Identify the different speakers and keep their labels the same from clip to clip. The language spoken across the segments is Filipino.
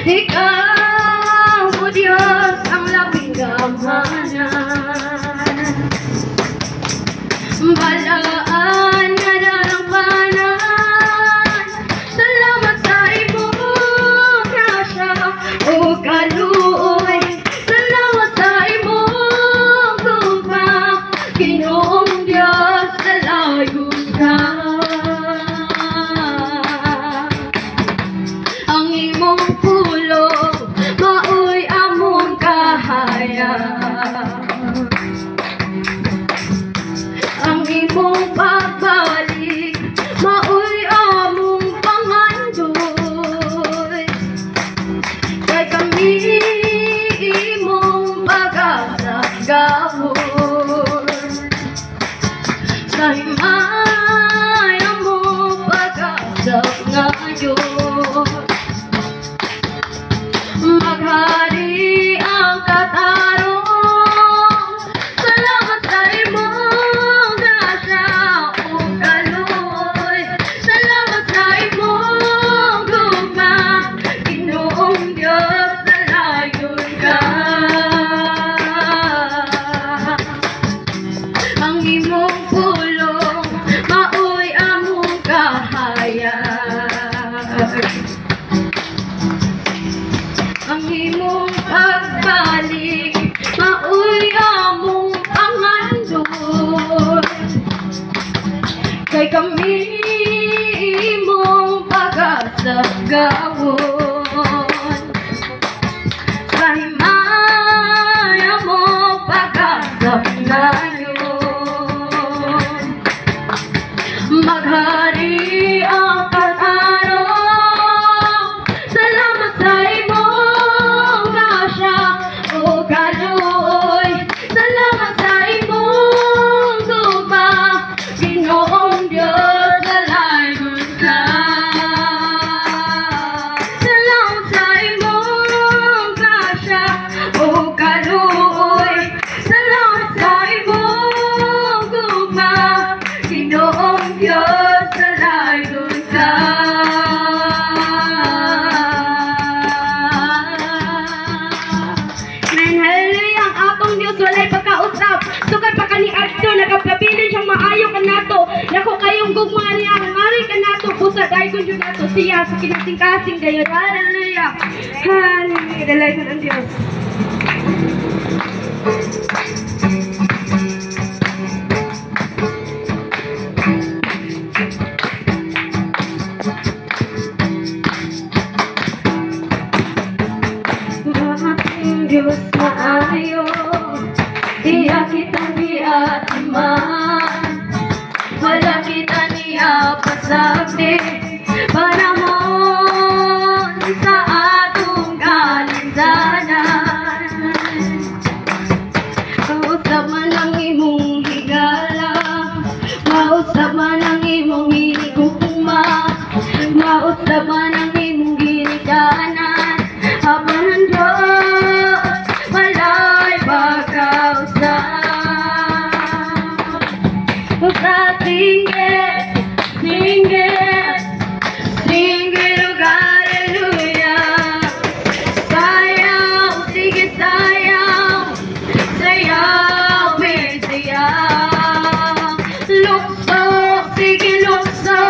Speaker 1: Ikaw, O Diyos, ang labing gamanan. Balaan na dalampanan. Salamat sa imong grasya, O kaluoy. Salamat sa imong tugma, Ginoong Diyos, dalayon ka. Ang imong pulong, maoy among kahayag. Ang imong pagbalik, maoy among pangandoy. Kay kami imong pag-asagahon. Sa himay among pag-asag ngayon. Maghari ang katarong. Salamat sa imong grasya, O kaluoy. Salamat sa imong tugma, Ginoong Diyos, dalayon ka. Ang imong pulong, maoy among kahayag. Ang imong pagbalik, maoy among pangandoy. Kay kami imong pag-asagawon. Sa himay among pag-asag ngayon. Maghari ang katarong. Salamat sa imong grasya, O kaluoy. Salamat sa imong tugma, Ginoong Diyos, dalayon ka. Salamat sa imong grasya, O kaluoy. Salamat sa imong tugma, Ginoong Diyos, dalayon ka. Hallelujah, ang atong Diyos walay pagkausap. Sugad pa kani adto, nagapabilin siyang maayo kanato. Nako kayong gugma niya, ngari kanato, busa dayon jud nato siya sa kinasing-kasing dayon. Hallelujah. Hallelujah, dalayon ang Diyos. Diyos maayo, iya kita giatiman. Wala kita niya pasagdi, panahon sa atong kalindanan. Mausap man ang imong higala, mausap man ang imong hinigugma, mausap man ang imong ginikanan. Habang nandiyan, walay pagkausap. Sa singgit, singgit, singgit, oh hallelujah. Sayaw, sige sayaw, sayaw, may sayaw. Lukso, sige lukso,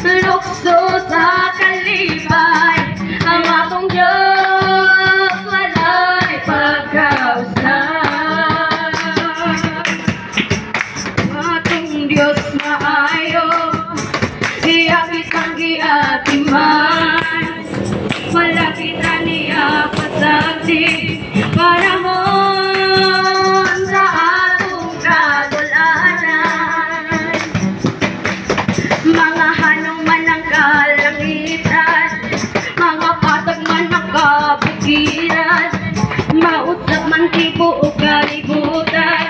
Speaker 1: lukso sa kalipay. Ang atong Diyos, walay pagkausap. Atong Diyos maayo, iya kitang giatiman. Wala kita niya pasagdi, panahon sa atong kadulanan. Mga hanong man ang kalangitan, mga patag man ang kabukiran, mausap man tibo o kalibutan.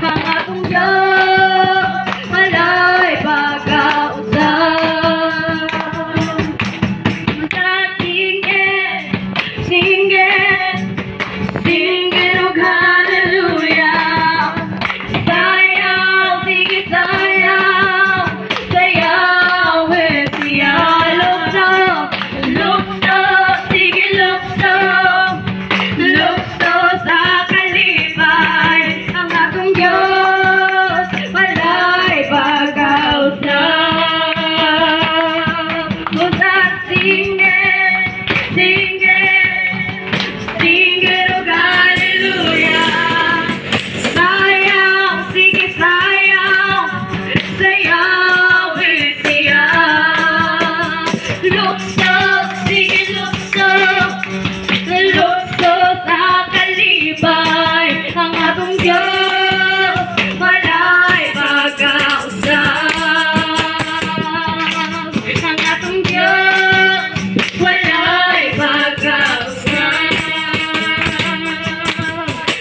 Speaker 1: Ang atong Diyos, walay pagkausap. lukso, sige lukso, lukso sa kalibay. Ang atong Diyos walay pagkausap. Ang atong Diyos walay pagkausap.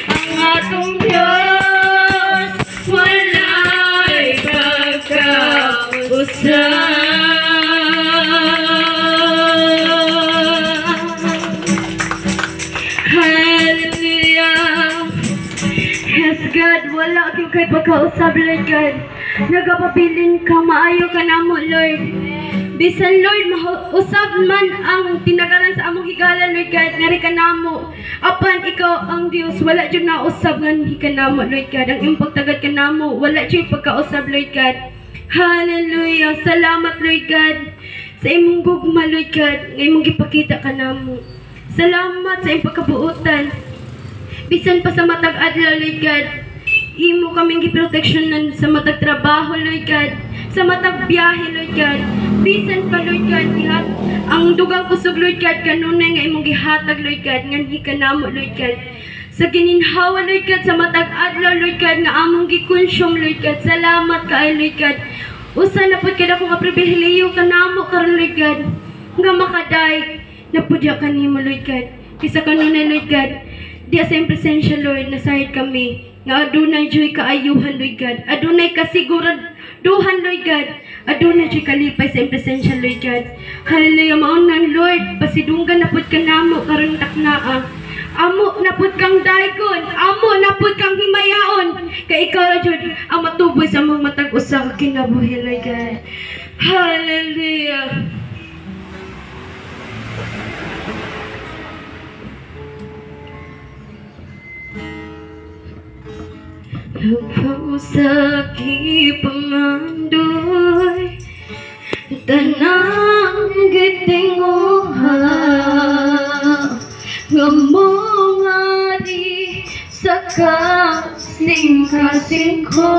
Speaker 1: Ang atong Diyos walay pagkausap. Hallelujah. Yes, God, wala kayo kay pagkausap, Lord God. Nagapabilin ka, maayo ka na mo, Lord. Bisan, Lord, usab man ang tinagalan sa among higala, Lord God, ngari ka na mo. Apan, ikaw ang Diyos, wala dyan na usab ng hikanamo, Lord God. Ang iyong pagtagad ka na mo, wala dyan pagkausap, Lord God. Hallelujah. Salamat, Lord God, sa imong gugma, Lord God, nga imong gipakita ka na mo. Salamat sa iyong pagkabuutan. Bisan pa sa matag adlaw, Lord God, imo kaming giproteksyonan sa matag trabaho, Lord God, sa matag biyahe, Lord God. Bisan pa, Lord God, ang dugang kusog, Lord God, kanunay nga imong gihatag, Lord God, ngan hikanamo, Lord God. Sa gininhawa, Lord God, sa matag adlaw, Lord God, nga among gikonsyum, Lord God. Salamat kaayo, Lord God. Usa na pud kada ko nga pribilehiyo kanamo karon, Lord God, nga makaday napudya kanimo, Lord God. Kisa kanunay, Lord God, diya sa presensya, Lord, nasahid kami nga adunay joy kaayuhan, Lord God. Adunay kasiguraduhan, Lord God. Adunay joy kalipay sa presensya, Lord God. Hallelujah. Maunan, Lord, pasidunggan na pud kanamo karon taknaa. Amo na pud kang daykon, amo na pud kang himayaon. Kay ikaw, Lord, ang matuboy sa among matag usa ka kinabuhi, Lord God. Hallelujah. Nagpausaki pangandoy tanang gitinguha ngamungari sa kasing-kasing ko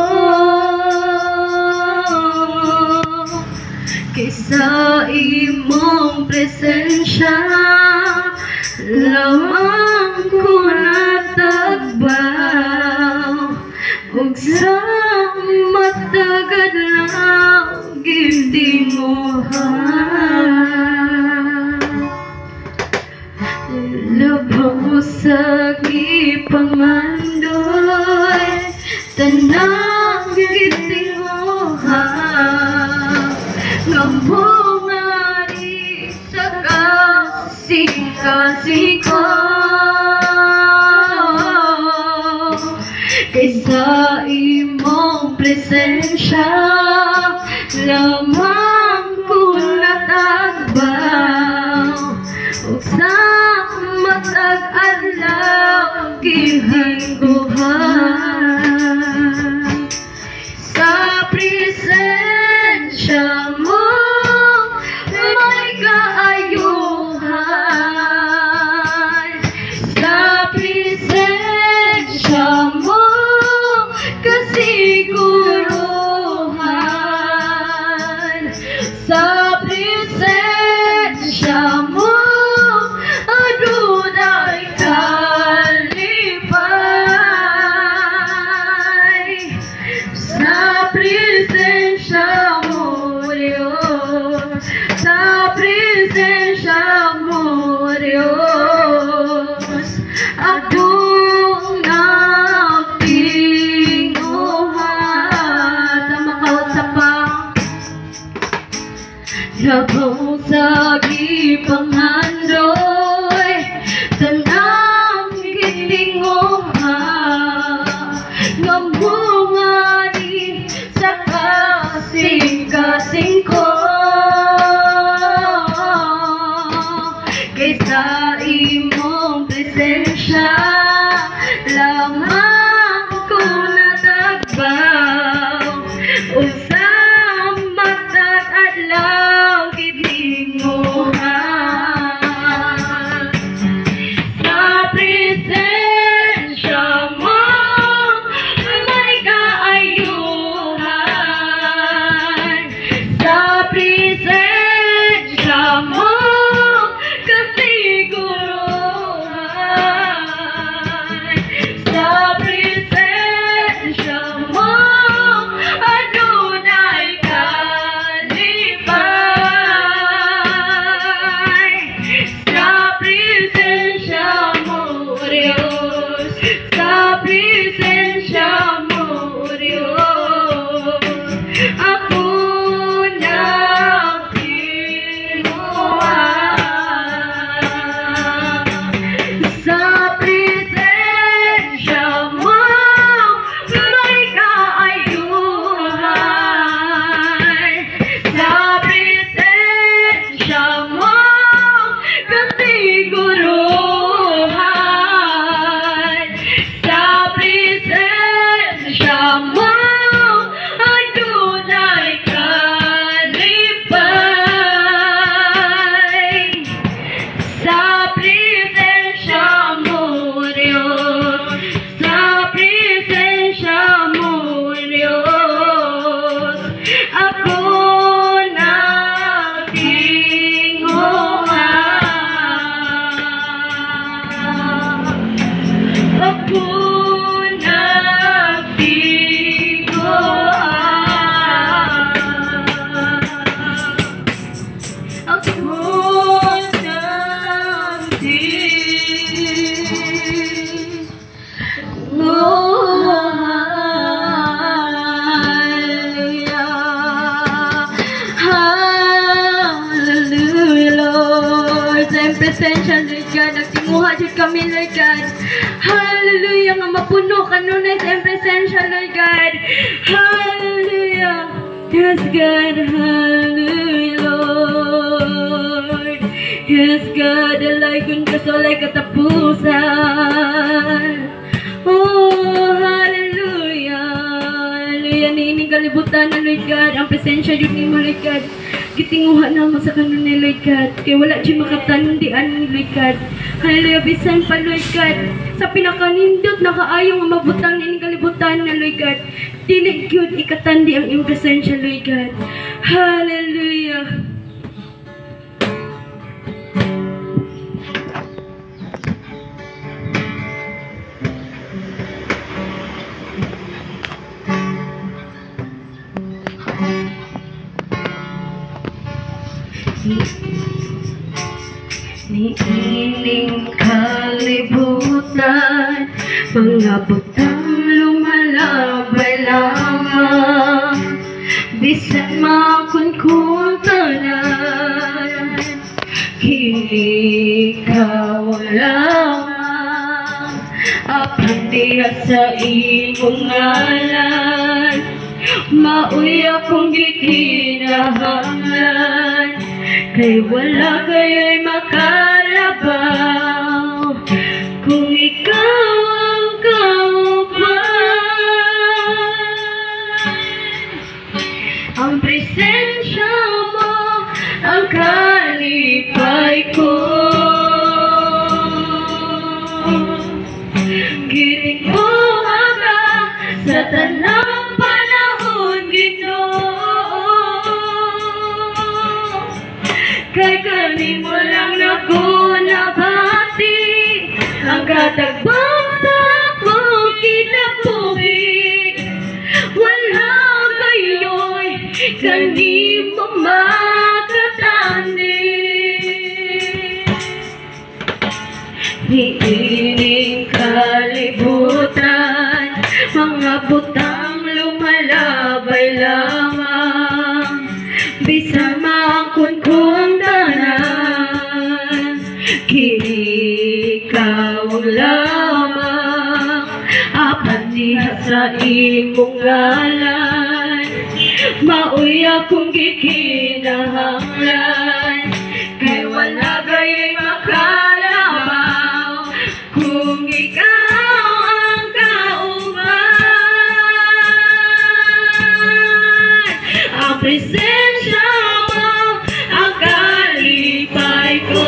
Speaker 1: kaysa imong presensya lamang ko natagbaw ug sa matagad lang gitinguhan labaw sa gipangandoy tanang gitinguhan ngambungari sa kasing-kasing ko kaysa imong presensya lamang ko natagbaw ug sa matag adlaw gihingguhan sa presensya mo may kaayuhan sa presensya mo kasiguruhan sa presensya mo adunay kalipay sa presensya mo Diyos sa presensya mo Diyos labaw sa gipangandoy tanang gitinguha ngambungani sa kasing-kasing ko kaysa imong presensya lamang ko natagbaw usa matag adlaw gitinguhan sa presensya mo may kaayuhan sa presensya mo kasiguruhan sa presensya mo. Adunay kalipay sa presensya mo, Diyos. Sa presensya mo, Diyos. Ako presensya, Lord God, nagtinguha dyan kami, Lord God. Hallelujah, nga mapuno kanunay sa presensya, Lord God. Hallelujah. Yes, God. Hallelujah, Lord. Yes, God, alay kun kasolay katapusan. Oh, hallelujah. Hallelujah, niining kalibutan na, Lord God. Ang presensya yun ni mo, Lord God. Gitinguhan na mo sa kanon ni Lord God. Kaya wala dyan makatandian ni Lord God. Hallelujah, bisan pa, Lord God. Sa pinakanindot na kaayong mabutang ni kalibutan na, Lord God. Dili gyud ikatandi ang iyong presensya, Lord God. Hallelujah. Niining kalibutan, mga butang lumalabay lamang, bisan makunkuntanan, ikaw lamang, apan diya sa imong ngalan, mauy akong gikinahanglan, kay wala kayo'y makalabaw kung ikaw ang kauban. Ang presensya mo ang kalipay ko, gitinguha ka sa tanang panahon, Ginoo. Kay kanimo lang ako nabati, ang katagbang sa akong kinabuhi. Wala kayo'y kanimo makatandi. Niining kalibutan, mga butang lumalabay lamang, bisa makunkuntanan, ikaw lamang, apan diha sa imong ngalan, mauy akong gikinahanglan, kay wala gayo'y makalabaw kung ikaw ang kauban. Ang presensya mo ang kalipay ko,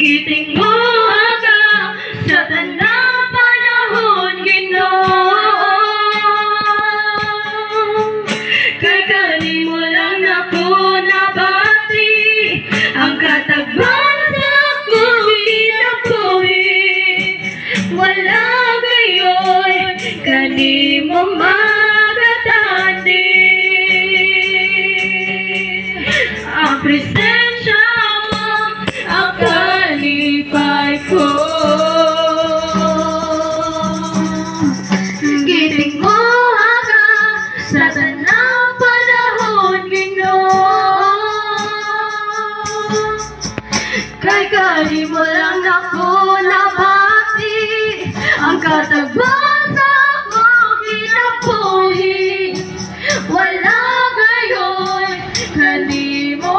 Speaker 1: gitinguha ka sa tanang panahon, Ginoo. Kay kanimo lang ako nabati, ang katagbang sa akong kinabuhi. Wala gayo'y kanimo magatandi. Ang presensya mo ang kalipay ko, gitinguha ka sa tanang panahon, Ginoo. Kay kanimo lang ako nabati, ang katagbang sa akong kinabuhi. Wala gayo'y kanimo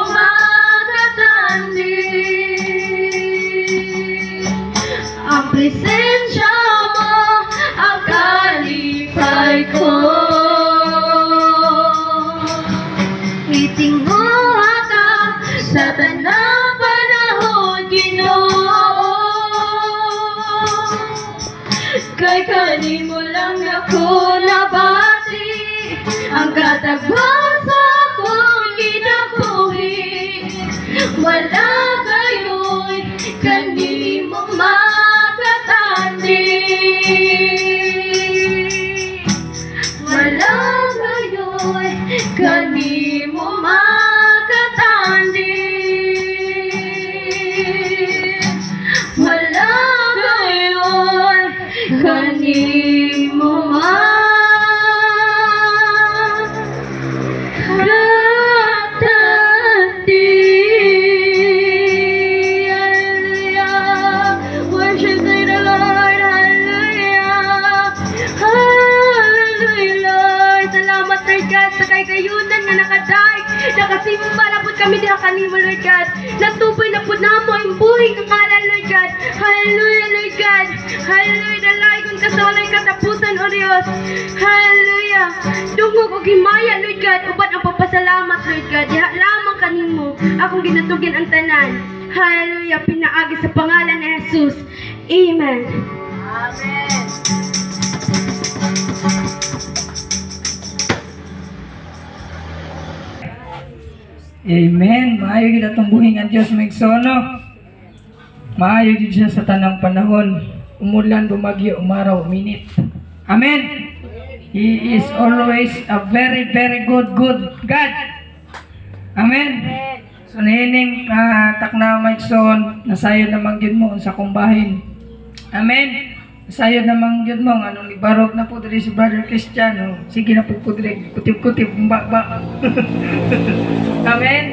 Speaker 1: Gimuha ka sa tanang panahon, Ginoo. Kay kanimo lang ako nabati, ang katagbaw sa akong kinabuhi. Wala gayon kanimo makatandi. Wala gayon kanimo makatandi. Wala gayon kanimo makatandi. Hallelujah. Worship to the Lord. Hallelujah. Hallelujah, Lord. Salamat, Lord God, sa kay kayunan nga nakadag. Nakasimba na po kami diha kanimo, Lord God. Natupoy na po namo ang buhay ng ngalan, Lord God. Hallelujah, Lord God. Hallelujah. Dalay kung kasalay katapusan, O Diyos. Hallelujah. Dungog o himaya, Lord God. Uban ang papasalamat, Lord God. Diha lamang kanimo akong ginatugyan ang tanan. Hallelujah. Pinaagi sa pangalan ni Jesus. Amen.
Speaker 2: Amen.
Speaker 3: Amen. Maayo gid atong buhing ang Dios maigsono. Maayo gid siya sa tanang panahon. Umulan, bumagyo, umaraw, uminit. Amen. He is always a very, very good God. Amen. So nining takna maigsoon, nasayod namang gyud mo sa kumbahin. Amen. Nasayod namang gyud mo anong ibarog na po diri si Brother Christian. Oh. Sige na po diri, kutip-kutip, ba. Amen.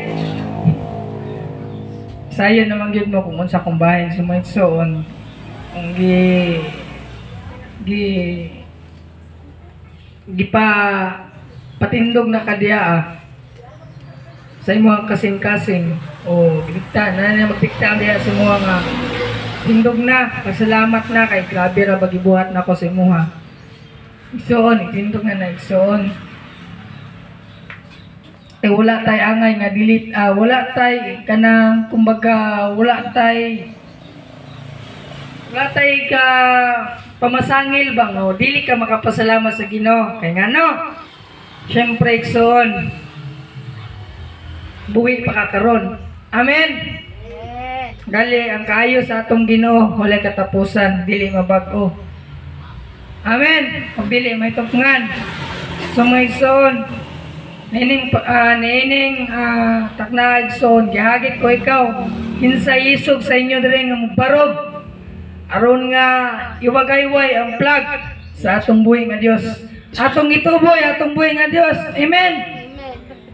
Speaker 3: Sayo naman gyud mo kung unsa kong bahin sa maigsoon. Kung patindog na kadiya sa imong kasing-kasing o dikta na magdikta diya sa imong nga tindog na, pasalamat na kay grabe ra bagibuhat nako sa imuha. Igsoon, itindog na igsoon. Wala tay angay nga dilit, wala tay kanang kumbaga wala tay ka pamasangil bang o dili ka makapasalamat sa Ginoo kay ngano syempre igsoon buhi pa ka karon. Amen. Gali ang kaayo sa atong Ginoo walay katapusan, dili mabag-o. Amen. Kung dili may tupngan. So may igsoon nining takna igsoon gihagit ko ikaw kinsay isog sa inyo diri nga mubarog aron nga iwagayway ang plag sa atong buhi nga Dios. Atong ituboy atong buhi nga Dios. Amen.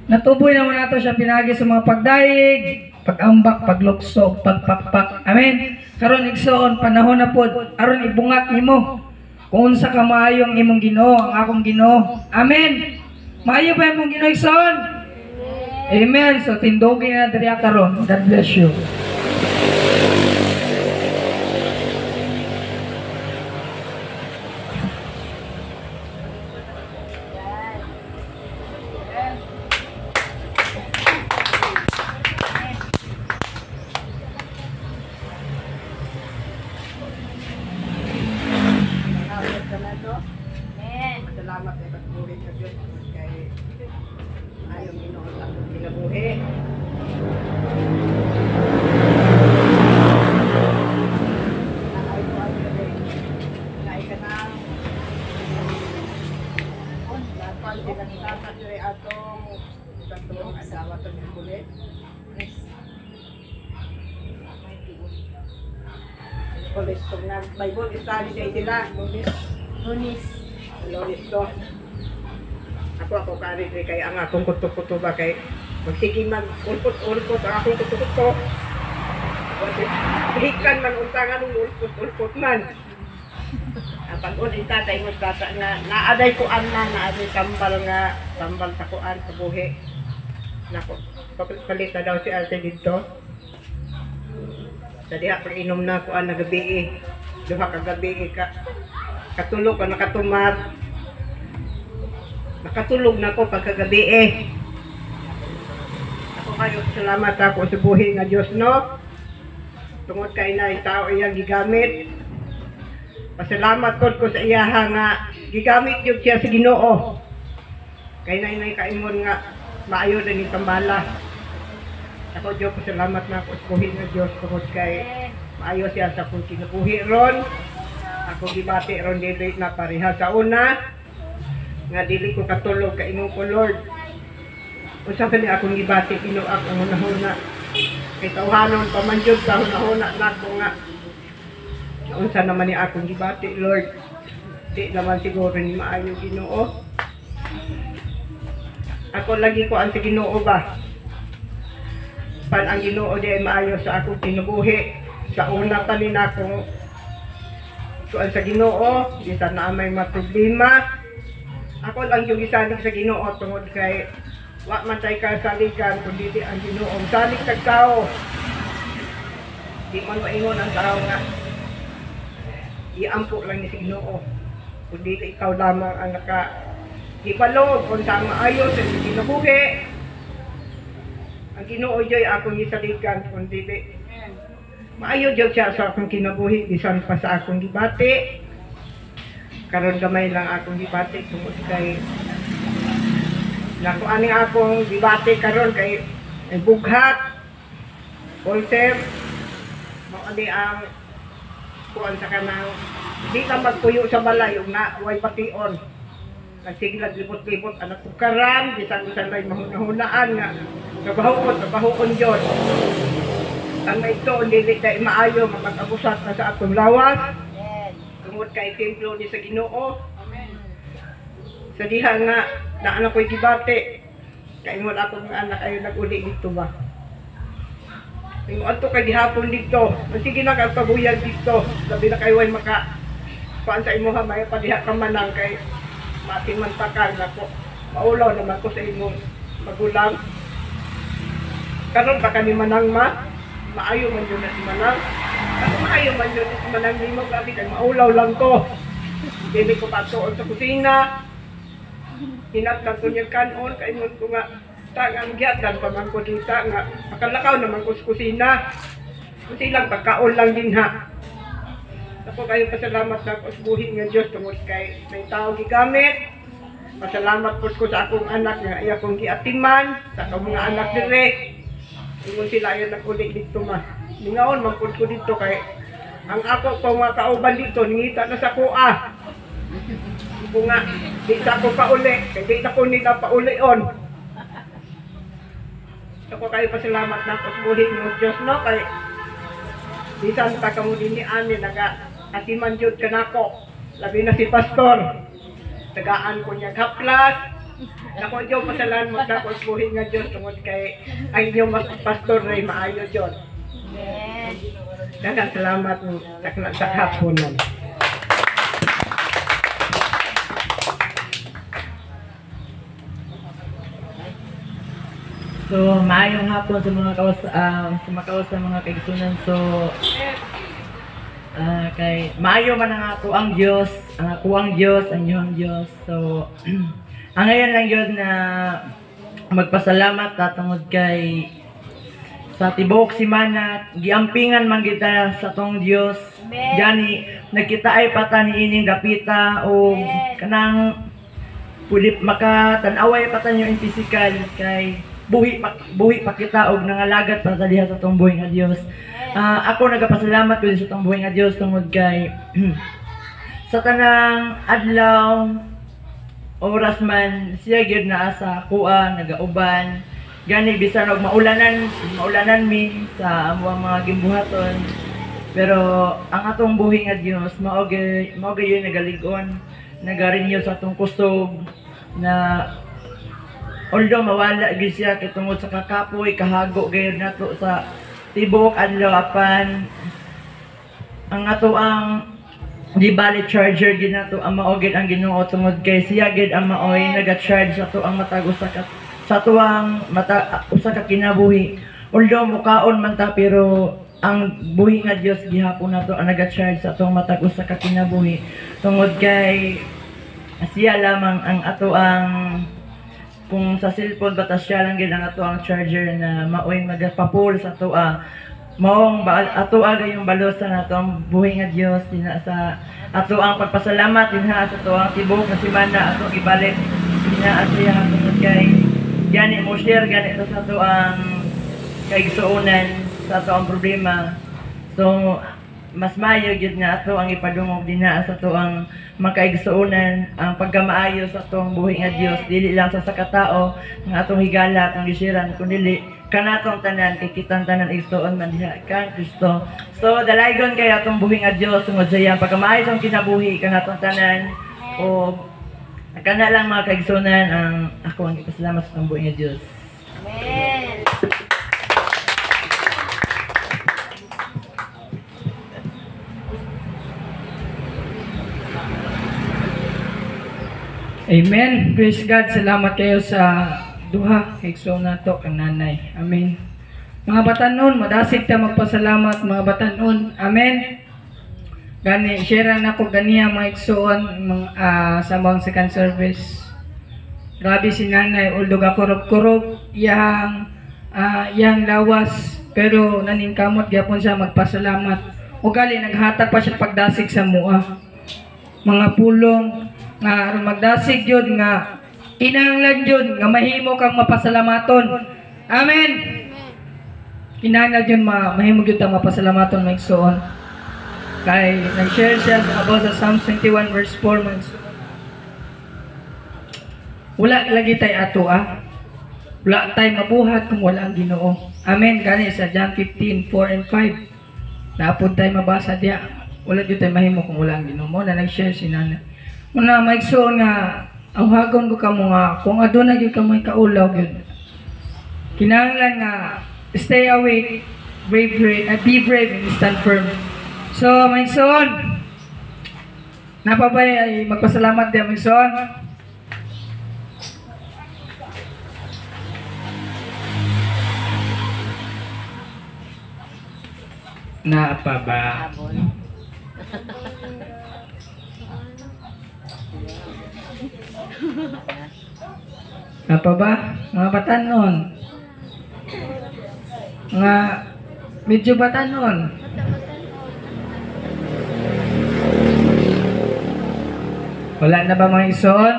Speaker 3: Natuboy naman nato siya pinagi sa mga pagdaig, pag-ambak, paglukso, pagpakpak. Amen. Karon igsoon panahon na pod aron ibungat nimo kung unsa ka maayo ang imong Ginoo, ang akong Ginoo. Amen. Maayo ba imong Ginoo igsoon? Amen. So tindogin na diri karon. God bless you.
Speaker 2: Salamat sa pagpuri sa Diyos kay ayong Ginoo sa akong kinabuhi. Lunes, kung nag-Bible study sa sila, Lunes to. Ako kari kay ang akong kuto-kuto ba kay magsige mag-ulpot-ulpot ang akong kuto-kuto. Hikan man untangan ng ulpot-ulpot man. Pag-un tatay mo tata na naaday ko an na naaday tambal sa kuan sa buhi. Nako, palit na daw si Ate dito. Sa diha pag inom na kuan na gabi duha ka gabi ka katulog ka nakatumat. Nakatulog na ko pagkagabi kayo salamat ako sa buhi nga Dios no. Tungod kay na tao iyang gigamit. Pasalamat ko sa iyaha nga gigamit jud siya sa Ginoo. Kay nay kaingon nga maayo din ni tambala. Ako jud pasalamat na ako sa buhi nga Dios tungod kay maayo siya sa kung kinabuhi ron. Ako gibati ron dili na pareha sa una nga dili ko katulog kay ingon ko Lord. Unsa ba ni akong gibati inuak ang hunahuna kay tawhanon pa man jud sa hunahuna nako nga unsa naman ni akong gibati Lord di naman siguro ni maayo Ginoo. Ako lagi ko ang sa Ginoo ba pan ang Ginoo di maayo sa akong kinabuhi sa una pa ni nako kuan sa Ginoo bisan na may problema ako lang yung isalig sa Ginoo tungod kay wa man tay kasaligan kundi ang Ginoo salig kag tao. Di man maingon ang tao nga iampo lang ni sa Ginoo kundi ikaw lamang ang ibalog kung saan maayo sa kinabuhi. Ang Ginoo joy akong isaligan kundi maayo jud siya sa akong kinabuhi bisan pa sa akong gibati. Karon gamay lang akong gibati tungod kay nako ani akong gibati karon kay bughat ulcer mo ani ang kuan sa kanang di ka magpuyo sa balay ug na way pation nagsiglag libot-libot anak tukaran bisan may mahunahunaan nga trabahoon jud ang may ito dili tay maayo makag-abusat na sa atong lawas tungod kay templo ni sa Ginoo. Sa diha nga na ko'y gibati kay mo akong anak ayo nag-uli dito ba ingon to kay gihapon dito sige na kag pabuyag dito labi na kay way maka kuan sa imo ha may padiha ka manang kay matimantakan nako maulaw naman ko sa imong magulang karon pa kani manang maayo man yun na si manang ako maayo man yun na si manang di mo gabi kay maulaw lang ko dili ko patuon sa kusina hinatnan ko niya kanon kay mo ko nga tangang gyatan pa man ko dita nga makalakaw naman ko sa kusina kasi lang pagkaon lang din ha. Ako kayo pasalamat na ako sa buhi nga Diyos tungod kay may tao gigamit. Pasalamat po ko sa akong anak nga iya kong giatiman sa akong mga anak dire. Ingon sila ayon nag-uli dito ma. Ningaon man po ko dito kay ang ako po mga kauban dito ningita na sa kuha. Ko nga di sa ako pauli kay di na ko nila paulion. Ako kayo pasalamat na ako sa buhi nga Diyos no kay bisan pa kamo dinhi ani atiman jud kanako labi na si pastor tagaan ko niya haplas ako jud pasalamat na ako sa buhi nga Diyos tungod kay ang inyo mas pastor ray maayo jud. Amen. Daghang salamat sa haponon.
Speaker 4: So, maayong hapon sa mga sa mga kaigsunan. So, kay maayo man ang ako ang Diyos, ang Diyos, ang iyong Diyos. So, ang ngayon lang yun na magpasalamat tungod kay sa tibuok simana, giampingan man kita sa tong Diyos. Gani, nagkita ay pata ni ining dapita o kanang pwede makatanaway pata nyo in physical kay buhi pa kita og nangalagat para sa diha sa tong buhi nga Dios. Ako nagapasalamat ko sa tong buhi nga Dios tungod kay sa tanang adlaw oras man siya gyud naa sa kuha nagauban gani bisan og maulanan mi sa among mga gimbuhaton pero ang atong buhi nga Dios mao gyud nagalig-on nagarenew sa atong kusog na although mawala gyud siya kay tungod sa kakapoy kahago gyud nato sa tibuok adlaw apan ang ato ang di bali charger gyud nato ang mao gyud ang Ginoo tungod kay siya gyud ang maoy naga-charge sa ato ang matag usa ka kinabuhi although mukaon man ta pero ang buhi nga Dios gihapon nato ang naga-charge sa atong matag usa ka kinabuhi tungod kay siya lamang ang ato ang kung sa cellphone batas siya lang gid ang ato ang charger na maoy magapapul sa ato maong ato gayong balusan nato ang buhi nga Dios dinha sa ato ang pagpasalamat dinha sa ato ang tibok nga semana ato ibalik dinha sa iyang tungod kay gani mo share gani sa ato ang kaigsuonan sa ato ang problema. So mas maayo gyud nga ato ang ipadungog dinha sa ato ang makaigsuonan ang pagkamaayo sa atong buhi nga Dios dili lang sa katao nga atong higala atong gisiran kundi kanatong tanan kay kitang tanan igsuon man diha kan Kristo. So dalaygon kay atong buhi nga Dios tungod sa iyang pagkamaayo sa kinabuhi kanatong tanan o kana lang mga kaigsuonan ang ako ang ipasalamat sa atong buhi nga Dios.
Speaker 1: Amen.
Speaker 3: Amen. Praise God. Salamat kayo sa duha. Higso na to kang nanay. Amen. Mga batanon, madasig ta magpasalamat mga batanon. Amen. Gani, share na ko ganiya mga igsoon sa mga second service. Grabe si nanay, although kakurog-kurog, iyang lawas, pero naningkamot gyapon siya magpasalamat. Ugali, naghatag pa siya pagdasig sa mua. Mga pulong, nga magdasig yun nga kinahanglan yun nga mahimo kang mapasalamaton. Amen. Kinahanglan yun mahimo yun kang mapasalamaton maigsoon. Kay nag-share siya about sa Psalm 21 verse 4 maigsoon. Wala lagi tayo ato wala tayo mabuhat kung wala ang Ginoo. Amen. Gani sa John 15:4 and 5 naapod tayo mabasa diya. Wala yun tayo mahimo kung wala ang Ginoo mo na nag-share si nanay. Una maigsoon nga ang hagon ko kamo nga kung aduna gyud kamoy kaulaw gyud. Kinahanglan nga stay awake, be brave and stand firm. So maigsoon napabay ay magpasalamat din maigsoon. Napaba. Apa ba? Mga batanon. Mga medyo batanon. Wala na ba mga ison?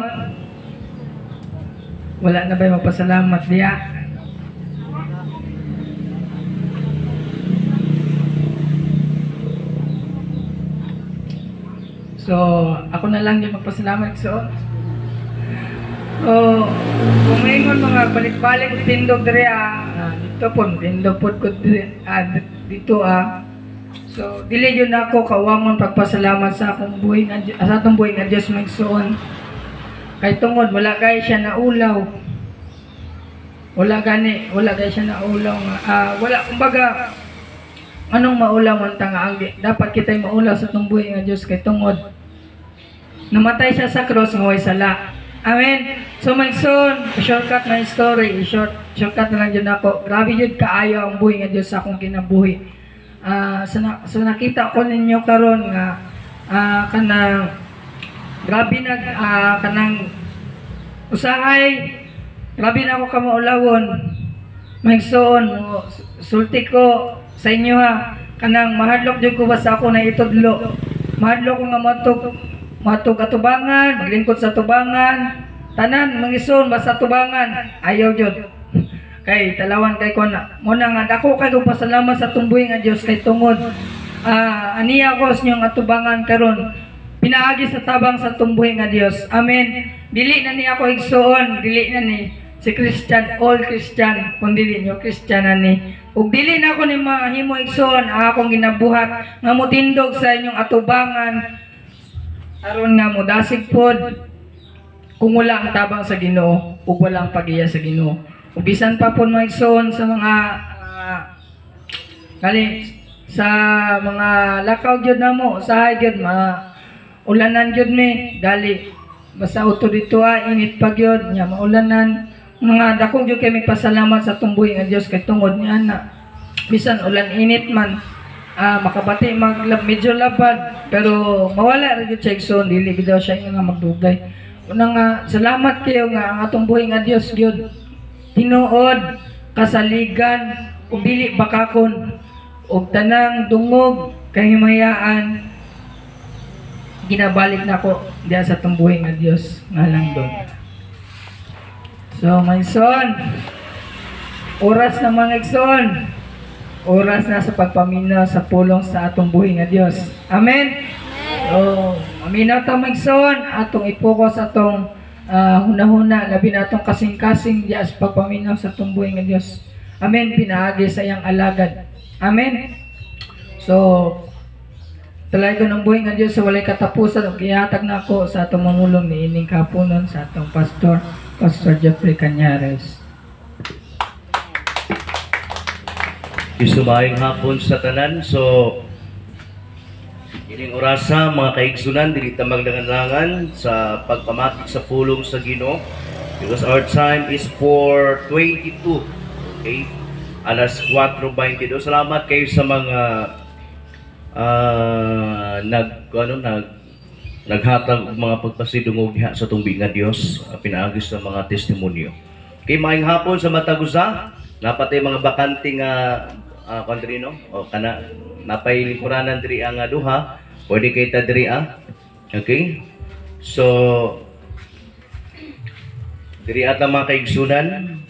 Speaker 3: Wala na ba magpasalamat diya? So, ako na lang yung magpasalamat ison. So, kung ngayon mga balik-balik tindog dire dito po, tindog po ko dire, dito So, dili yun ako kawamon pagpasalamat sa akong buhay sa atong buhay nga Diyos maigsoon. Kay tungod wala kay siya na ulaw. Wala kay siya na ulaw wala kumbaga anong maulaw man tanga ang dapat kitay maulaw sa atong buhay nga Diyos kay tungod namatay siya sa cross nga way sala. Amen. So maigsoon, shortcut na story, shortcut na lang yun ako. Grabe yun kaayo ang buhay nga Diyos sa akong kinabuhi. So nakita ko ninyo karon nga kanang grabe kanang usahay, grabe na ako kamaulawon. Maigsoon, sulti ko sa inyo kanang mahadlok jud ko ba sa ako na itudlo. Mahadlok ko nga matug atubangan, maglingkod sa tubangan, tanan mangison basta tubangan, ayaw jud. Kay talawan kay ko na mo na nga dako kay ko pasalamat sa tumbuhi nga Dios kay tungod aniya ko sa inyong atubangan karon pinaagi sa tabang sa tumbuhi nga Dios. Amen. Dili na ni ako igsuon, dili na ni si Christian, all Christian, kundi dili nyo Christian na ni. Ug dili na ako ni mahimo igsuon akong ginabuhat nga motindog sa inyong atubangan aron nga modasig pod kung wala ang tabang sa Ginoo ug wala ang pagiya sa Ginoo. Ug bisan pa pod maigsoon sa mga sa mga lakaw gyud namo usahay gyud ulanan gyud mi gali basta uto dito init pa gyud nya maulanan mga dako gyud kay pasalamat sa tumbuhi nga Dios kay tungod niya na bisan ulan init man makabati medyo labad pero mawala ra gyud siya igsoon dili gyud siya nga magdugay una nga salamat kayo nga ang atong buhi nga Dios gyud tinuod kasaligan ug dili bakakon ug tanang dungog kahimayaan ginabalik nako diha sa atong buhi nga Dios nga lang doon. So my son, oras na mga igsoon, oras na sa pagpaminaw sa pulong sa atong buhi nga Dios. Amen. So, aminaw ta mga igsoon, atong i-focus atong hunahuna labi na atong kasing-kasing diya sa pagpaminaw sa atong buhi nga Dios. Amen. Pinaagi sa iyang alagad. Amen. So, talay ko ng buhi nga Dios sa walay katapusan ug gihatag nako sa atong mamulong niining kapunon sa atong Pastor Jeffrey Cañares.
Speaker 5: Isumayong hapon sa tanan. So ining orasa mga kaigsunan dili ta magdangan sa pagpamatik sa pulong sa Ginoo because our time is 4:22. Okay? Alas 4:22. Salamat kayo sa mga naghatag og mga pagpasidungog diha sa tumbig nga Dios, pinaagis sa mga testimonyo. Kay maayong hapon sa matagusa, napatay mga bakante nga kondrino o kana napay lingkuranan diri ang duha, pwede kay ta diri Okay? So diri ata mga kaigsunan.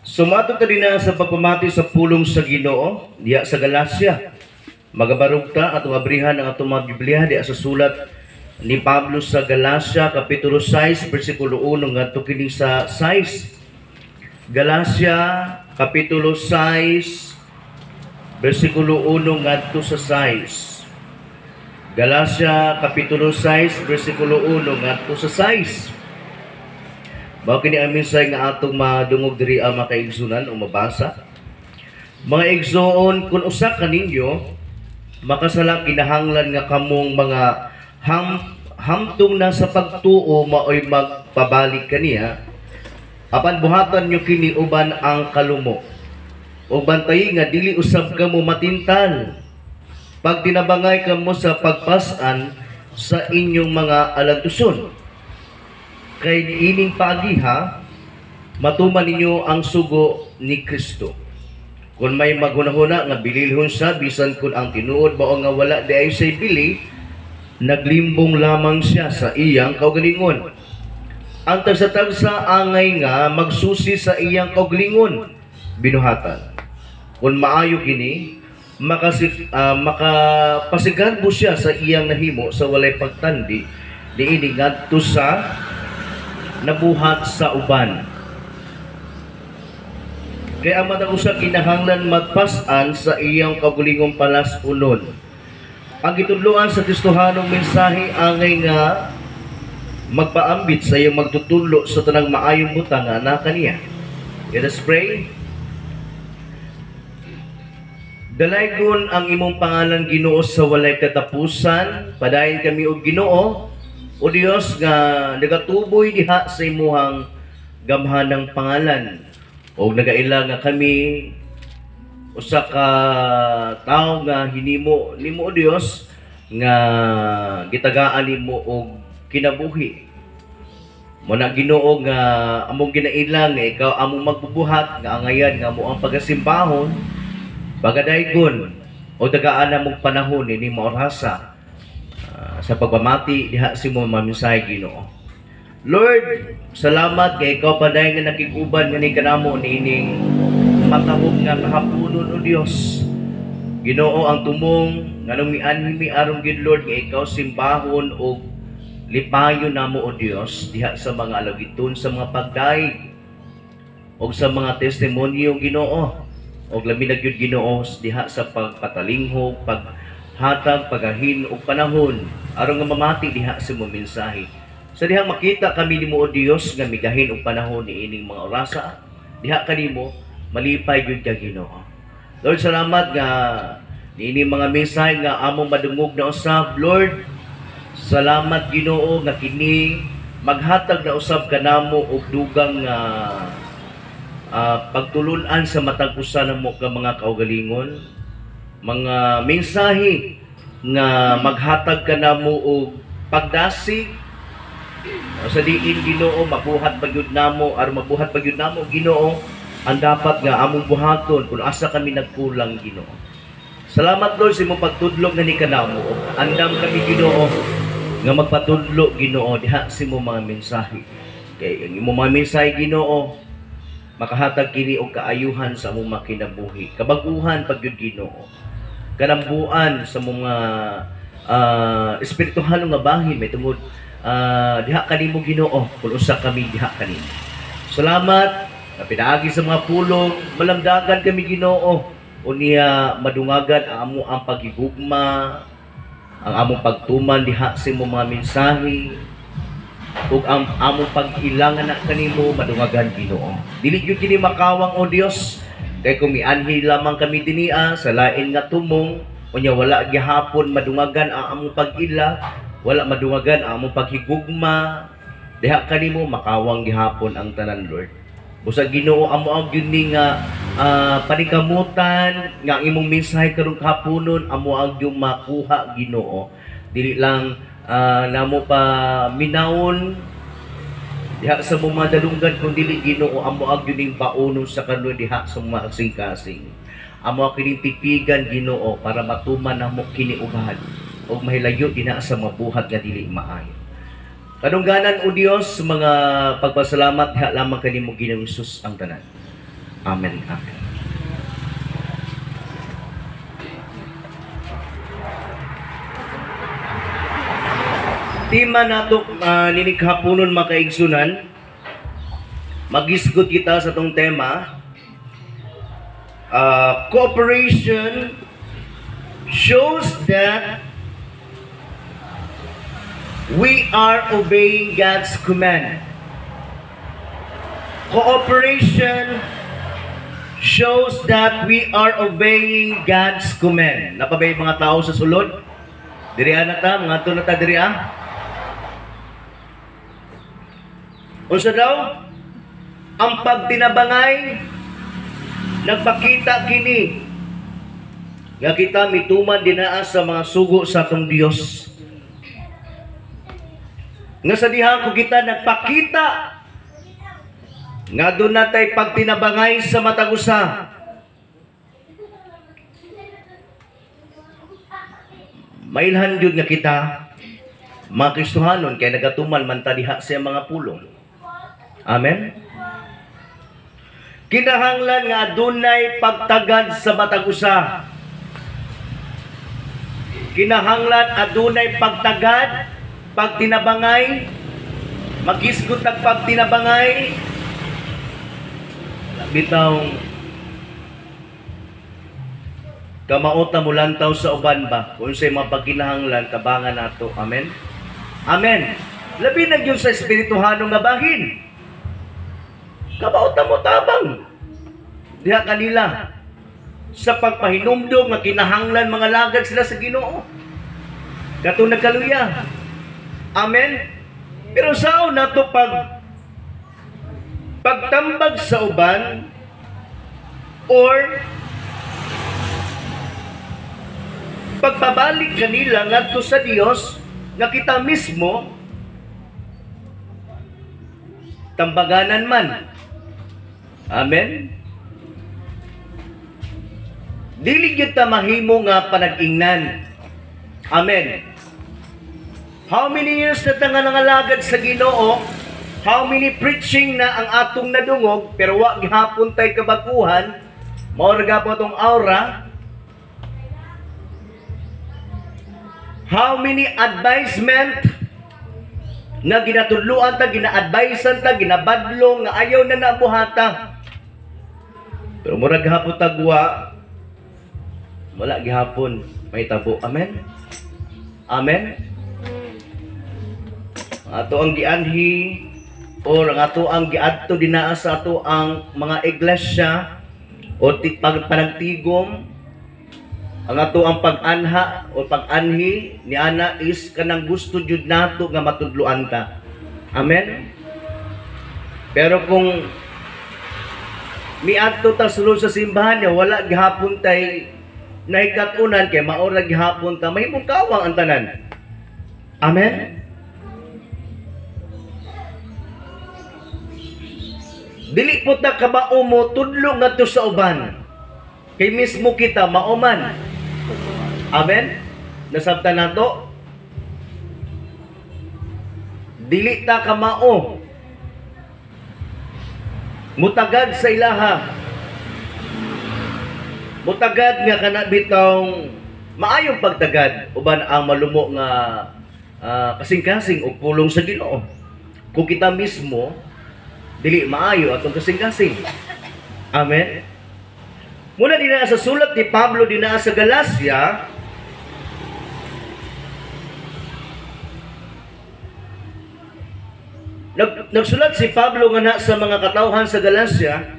Speaker 5: Sumato ta din sa pagpamati sa pulong sa Ginoo diha sa Galacia. Magabarog ta atong abrihan ang atong mga Biblia diha sa sulat ni Pablo sa Galacia kapitulo 6 bersikulo 1 ngadto kini sa 6. Galacia kapitulo 6 bersikulo 1 ngadto sa 6. Galacia kapitulo 6 bersikulo 1 ngadto sa 6. Mao kini ang minsay nga atong madungog diri ang mga kaigsunan o mabasa. Mga igsoon, kung usa ka ninyo makasala kinahanglan nga kamong mga hamtong na sa pagtuo maoy magpabalik kaniya apan buhatan nyo kini uban ang kalumo ug bantayi nga dili usab kamo matintal pag tinabangay kamo sa pagpasan sa inyong mga alantuson kay niining paagiha matuman ninyo ang sugo ni Kristo. Kung may maghunahuna nga bililhon siya bisan kun ang tinuod mao nga wala di ay say bili, naglimbong lamang siya sa iyang kaugalingon. Ang tagsa-tagsa angay nga magsusi sa iyang kaugalingon binuhatan. Kung maayo kini makapasigan mo siya sa iyang nahimo sa walay pagtandi diini ngadto sa nabuhat sa uban. Kaya ang matagusa kinahanglan magpasan sa iyang kaugalingong palas unon. Ang gitudloan sa Kristohanong mensahe angay nga magpaambit sa iyong magtutudlo sa tanang maayong butang nga na kaniya. Let us pray. Dalaygon ang imong pangalan Ginoo sa walay katapusan. Padayon kami og Ginoo o Dios nga nagatuboy diha sa imuhang gamhanang pangalan. O nagaila nga kami usa ka tawo nga hinimo nimo o Dios nga gitagaan nimo og kinabuhi. Muna Ginoo nga among ginaila nga ikaw among magbubuhat nga angayan nga amo ang pagasimbahon bagadaygon o dagaan namong panahon ni maorhasa sa pagpamati diha sa imong maminsay Ginoo. Lord, salamat kay ikaw paday nga nakiguban nga ni kanamo niining matahog nga kahaponon o Dios. Ginoo ang tumong nga nung mianhimi aron gid Lord nga ikaw simbahon og lipayon namo o Dios diha sa mga alagiton sa mga pagdaig og sa mga testimonyo Ginoo. Og labi na gyud Ginoo diha sa pagpatalinghog, paghatag, pagahin og panahon aron nga mamati diha sa imong mensahe. Sa dihang makita kami nimo o Dios nga migahin og panahon niining mga orasa, diha kanimo malipay gyud ka Ginoo. Lord, salamat nga niining mga mensahe nga among madungog na usab. Lord, salamat Ginoo nga kini maghatag na usab kanamo og dugang pagtulunan sa matag usa namo ka mga kaugalingon, mga mensahe nga maghatag kanamo og pagdasig Sa diin Ginoo mabuhat pagyud namo aron mabuhat pagyud namo Ginoo ang dapat nga among buhaton kung asa kami nagkulang Ginoo. Salamat Lord sa imong pagtudlo nga ni kanamo. Andam kami Ginoo nga magpatudlo Ginoo diha sa imong mga mensahe. Kay ang imong mga mensahe Ginoo makahatag kini og kaayuhan sa among makinabuhi. Kabaguhan pagyud Ginoo. Kalambuan sa mga espirituhal nga bahin may tungod diha kanimo Ginoo kung usa kami diha kanimo. Salamat na pinaagi sa mga pulong malamdagan kami Ginoo unya madungagan amo ang paghigugma ang among pagtuman diha sa imong mga mensahe ug ang among pag-ilangan na kanimo madungagan Ginoo. Dili gyud kini makawang o Dios kay kung mianhi lamang kami dinia sa lain nga tumong unya wala gihapon madungagan ang among pag-ila, wala madungagan ang among paghigugma diha kanimo makawang gihapon ang tanan Lord. Busa Ginoo amo ang gyud ni nga panikamutan nga imong mensahe karong kahaponon amo ang gyud makuha Ginoo. Dili lang namo pa minawon diha sa mga dalunggan kun dili Ginoo amo ang gyud ning paunon sa kanon diha sa mga kasing-kasing. Amo ang kining tipigan Ginoo para matuman namo kini uban ug mahilayo dinha sa mabuhat nga dili maayo. Kadungganan o Dios mga pagpasalamat diha lamang kanimo Ginoong Hesus ang tanan. Amen. Amen. Tema nato nining kahaponon makaigsunan. Magisgot kita sa tong tema. Cooperation shows that we are obeying God's command. Cooperation shows that we are obeying God's command. Napabay mga tao sa sulod? Diriha na ta, mga ito na ta diriha. Unsa daw? Ang pagtinabangay nagpakita kini nga kita mituman dinaa sa mga sugo sa atong Dios. Nga sa diha ko kita nagpakita nga doon natay pagtinabangay sa matag usa. Mailhan jud nga kita mga Kristohanon kay nagatuman man ta diha sa mga pulong. Amen. Kinahanglan nga adunay pagtagad sa matag usa. Kinahanglan adunay pagtagad, pagtinabangay, magisgot ang pagtinabangay. Bitaw kamauta mo lantaw sa uban ba kung sa'y mga pagkinahanglan tabangan nato. Amen. Amen. Labi na yun sa espirituhanong nga bahin. Kamauta mo tabang diha kanila sa pagpahinumdum nga kinahanglan mga lagad sila sa Ginoo. Katong nagkaluya. Amen. Pero sao nato pagtambag sa uban or pagpabalik kanila ngadto sa Dios nga kita mismo tambaganan man. Amen. Dili gyud ta mahimo nga panag-ingnan. Amen. How many years na nga nangalagad sa Ginoo? How many preaching na ang atong nadungog pero wa gihapon tay kabaguhan? Mao ra gyapon tong aura. How many advisement na ginatudluan ta, gina-advisean ta, ginabadlong nga ayaw na nabuhata. Pero mura gihapon tagwa, wala gihapon may tabo. Amen. Amen. Ato ang gianhi o ang ato ang giadto dinaa sa ato ang mga iglesia o panagtigom. Ang ato ang pag-anha o pag-anhi ni ana is kanang gusto jud nato nga matudluan ta. Amen. Pero kung miadto ta sulod sa simbahan niya wala gihapon tay naikatunan kay maora gihapon ta mahimong kawang ang tanan. Amen. Dili po ta kabao mo tudlo ngadto sa uban. Kay mismo kita maoman. Amen. Nasabtan nato. Dili ta kamao. Mutagad sa ilaha. Mutagad nga kana bitong maayong pagtagad uban ang malumo nga kasing-kasing o pulong sa Ginoo. Kung kita mismo dili maayo atong kasing-kasing. Amen. Muna dinaa sa sulat ni Pablo dinaa sa Galacia, nagsulat si Pablo nga na sa mga katawhan sa Galacia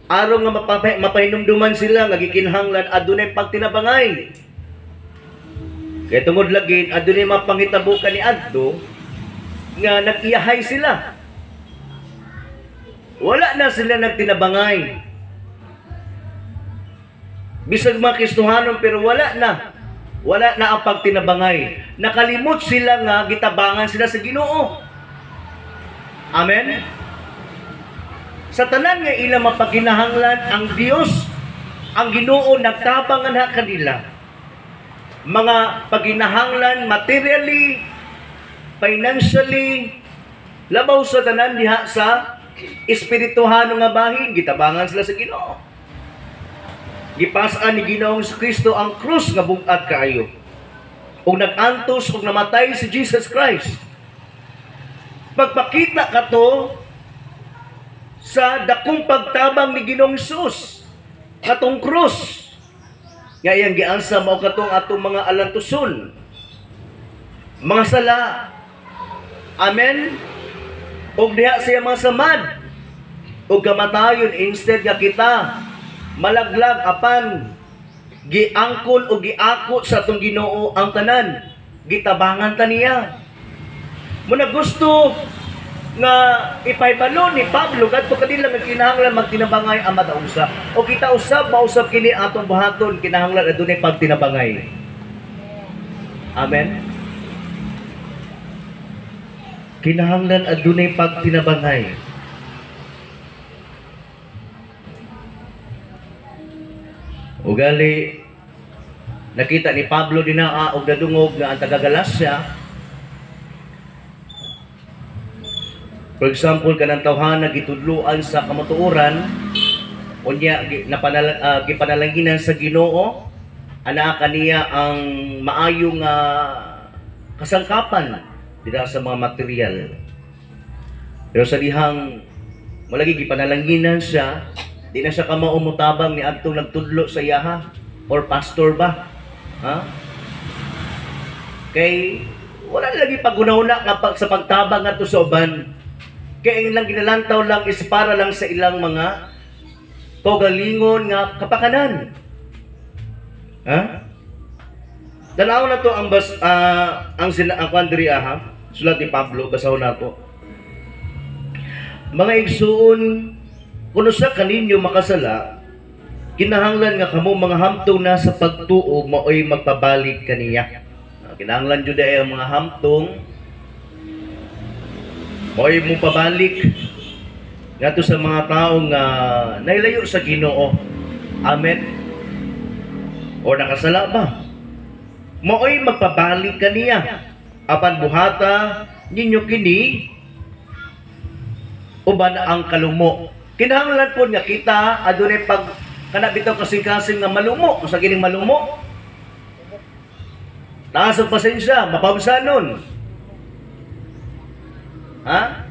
Speaker 5: aron nga mapahinumduman sila nga gikinahanglan adunay pagtinabangay. Kaya tungod lagi adunay mapangitabo kaniadto nga nag-iyahay sila. Wala na sila nagtinabangay. Bisag mga Kristohanon pero wala na. Wala na ang pagtinabangay. Nakalimot sila nga gitabangan sila sa Ginoo. Amen. Sa tanan nga ilang mapaginahanglan ang Dios, ang Ginoo nagtabangan na kanila. Mga paginahanglan materially, financially, labaw sa tanan diha sa espirituhano nga bahin, gitabangan sila sa Ginoo. Gipasaan ni Ginoong Kristo ang krus nga bug-at kaayo. Ug nag-antos ug namatay si Jesus Christ. Pagpakita kato sa dakong pagtabang ni Ginoong Hesus katong krus. Nga iyang giansa mao katong atong mga alantuson. Mga sala. Amen. Ug diha siya mga samad. Ug kamatayon instead nga kita malaglag apan giangkon o giako sa atong Ginoo ang tanan, gitabangan ta niya. Muna gusto nga ipaybalo ni Pablo kadto kadila nga kinahanglan magtinabangay ang matausa. O kita usab mausab kini atong buhaton kinahanglan adunay pagtinabangay. Amen. Kinahanglan adunay pagtinabangay. Ugali nakita ni Pablo dinaa og dadungog nga ang taga Galacia. For example kanang tawhana gitudloan sa kamatuoran unya gipanalanginan sa Ginoo ana kaniya ang maayong kasangkapan dira sa mga material. Pero sa dihang malagi gipanalanginan siya, di na siya kamao mutabang ni adtong nagtudlo sa iyaha or pastor ba? Ha? Kay wala lagi pagunahuna nga sa pagtabang ngadto sa uban. Kay ilang ginalantaw lang is para lang sa ilang mga togalingon nga kapakanan. Ha? Tanaw na to ang ang kandri sulat ni Pablo, basahon nato. Mga igsuon, kuno sa kaninyo makasala, kinahanglan nga kamo mga hamtong na sa pagtuo maoy magpabalik kaniya. Kinahanglan jud ay ang mga hamtong maoy mo pabalik ngadto sa mga taong nailayo sa Ginoo. Amen. O nakasala ba? Maoy magpabalik kaniya. Apan buhata ninyo kini uban ang kalumo. Kinahanglan po nga kita adunay pag kana bitaw kasing-kasing nga malumo sa kining malumo. Taas ang pasensya, mapabsanon. Ha?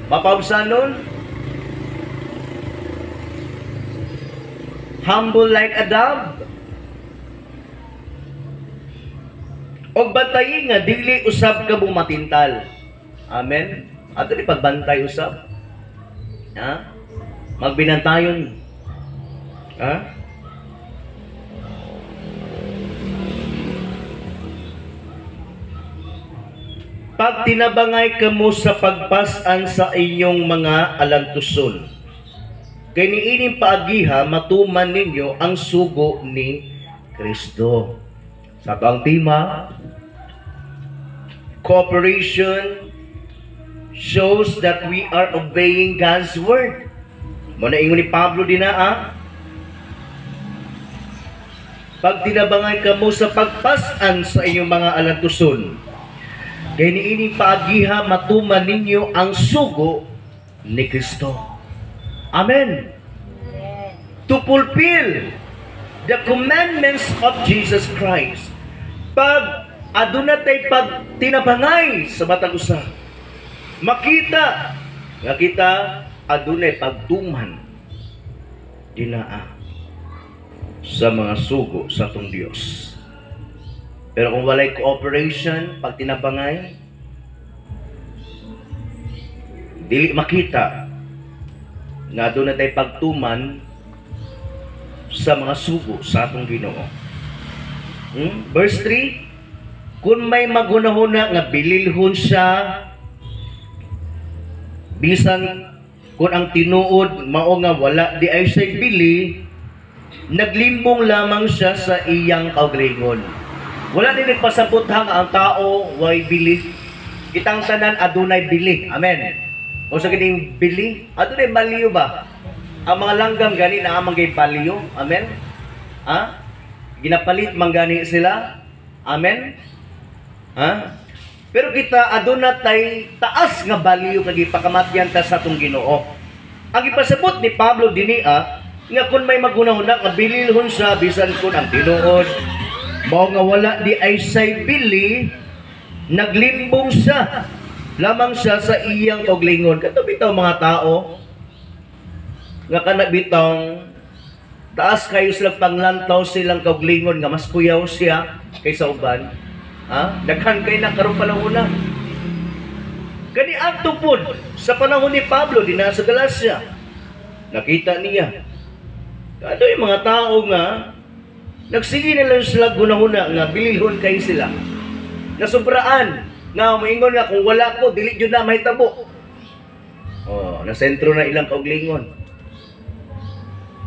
Speaker 5: Mapabsanon. Humble like a dove. Og bantayi nga dili usab ka bumatintal. Amen. Ato ni pagbantay usab. Ha? Magbinantayon. Ha? Pag tinabangay kamo sa pagpasan sa inyong mga alantuson, kay niining paagiha matuman ninyo ang sugo ni Kristo. Sa ang tema, cooperation, shows that we are obeying God's word. Muna ingon ni Pablo dinaa, pag tinabangay kamo sa pagpasan sa inyong mga alantuson, kay niining paagiha matuman ninyo ang sugo ni Kristo. Amen. To fulfill the commandments of Jesus Christ. Pag aduna tay pag tinabangay sa matag usa, makita nga kita adunay pagtuman dinaa sa mga sugo sa atong Dios. Pero kung walay cooperation pag tinabangay, dili makita nga adunay tay pagtuman sa mga sugo sa atong Ginoo. Verse 3, kung may magunahuna nga bililhon siya, bisan kung ang tinuod mao nga wala di ay siya bili, naglimbong lamang siya sa iyang kaugalingon. Wala din nagpasabot nga ang tao way bili. Kitang tanan adunay bili. Amen. O sa kining bili, adunay baliyo ba? Ang mga langgam gani na amang gay baliyo. Amen. Ha? Ginapalit man gani sila. Amen. Ha? Pero kita aduna tay taas nga baliyo kag ipakamatyan ta sa atong Ginoo. Ang ipasabot ni Pablo dinia nga kun may magunahuna nga bililhon sa bisan kun ang tinuod mao nga wala di ay say bili, naglimbong siya lamang siya sa iyang kaugalingon. Kadto bitaw mga tao nga kana bitong taas kayo sila panglantaw silang kaugalingon nga mas kuyaw siya kaysa uban. Ha? Daghan kay na karon panahon. Kani adto pod sa panahon ni Pablo dinha sa Galacia. Nakita niya kado yung mga tao nga nagsige na lang sila gunahuna nga bililhon kay sila. Nasubraan nga moingon nga kung wala ko dili jud na mahitabo. Oh, na sentro na ilang kaugalingon.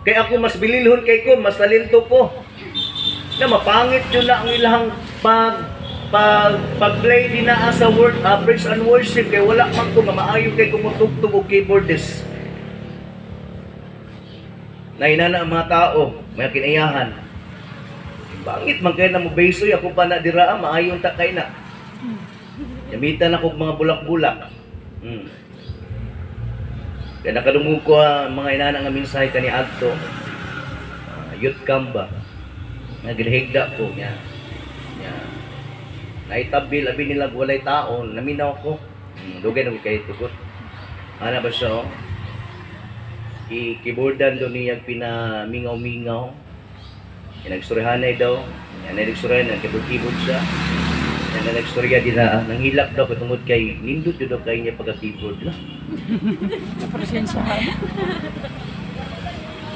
Speaker 5: Kay ako mas bililhon kay ko, mas talento ko. Na mapangit jud na ang ilang pag-play din na sa word, praise and worship, kay wala man ko maayo kay kumutugtog og keyboardist. Nainana ang mga tao, may kinayahan. Bangit man kay na mo besoy ako pa na dira maayon ta kay na. Yamitan ako mga bulak-bulak. Kaya nakadungog ko mga inana nga mensahe kani adto. Youth Kamba. Nagrehigda ko niya. Naitabil abi nila walay tao, naminaw ko. Dugay na kay tugot. Ana ba siya? I-keyboardan do niya pinamingaw-mingaw. Nagstoryahanay daw. Nagstoryahan ng keyboard siya. Nagstorya din na nanghilak daw patungod kay nindot daw kay niya pagka-keyboard na.
Speaker 6: Napresensyahan.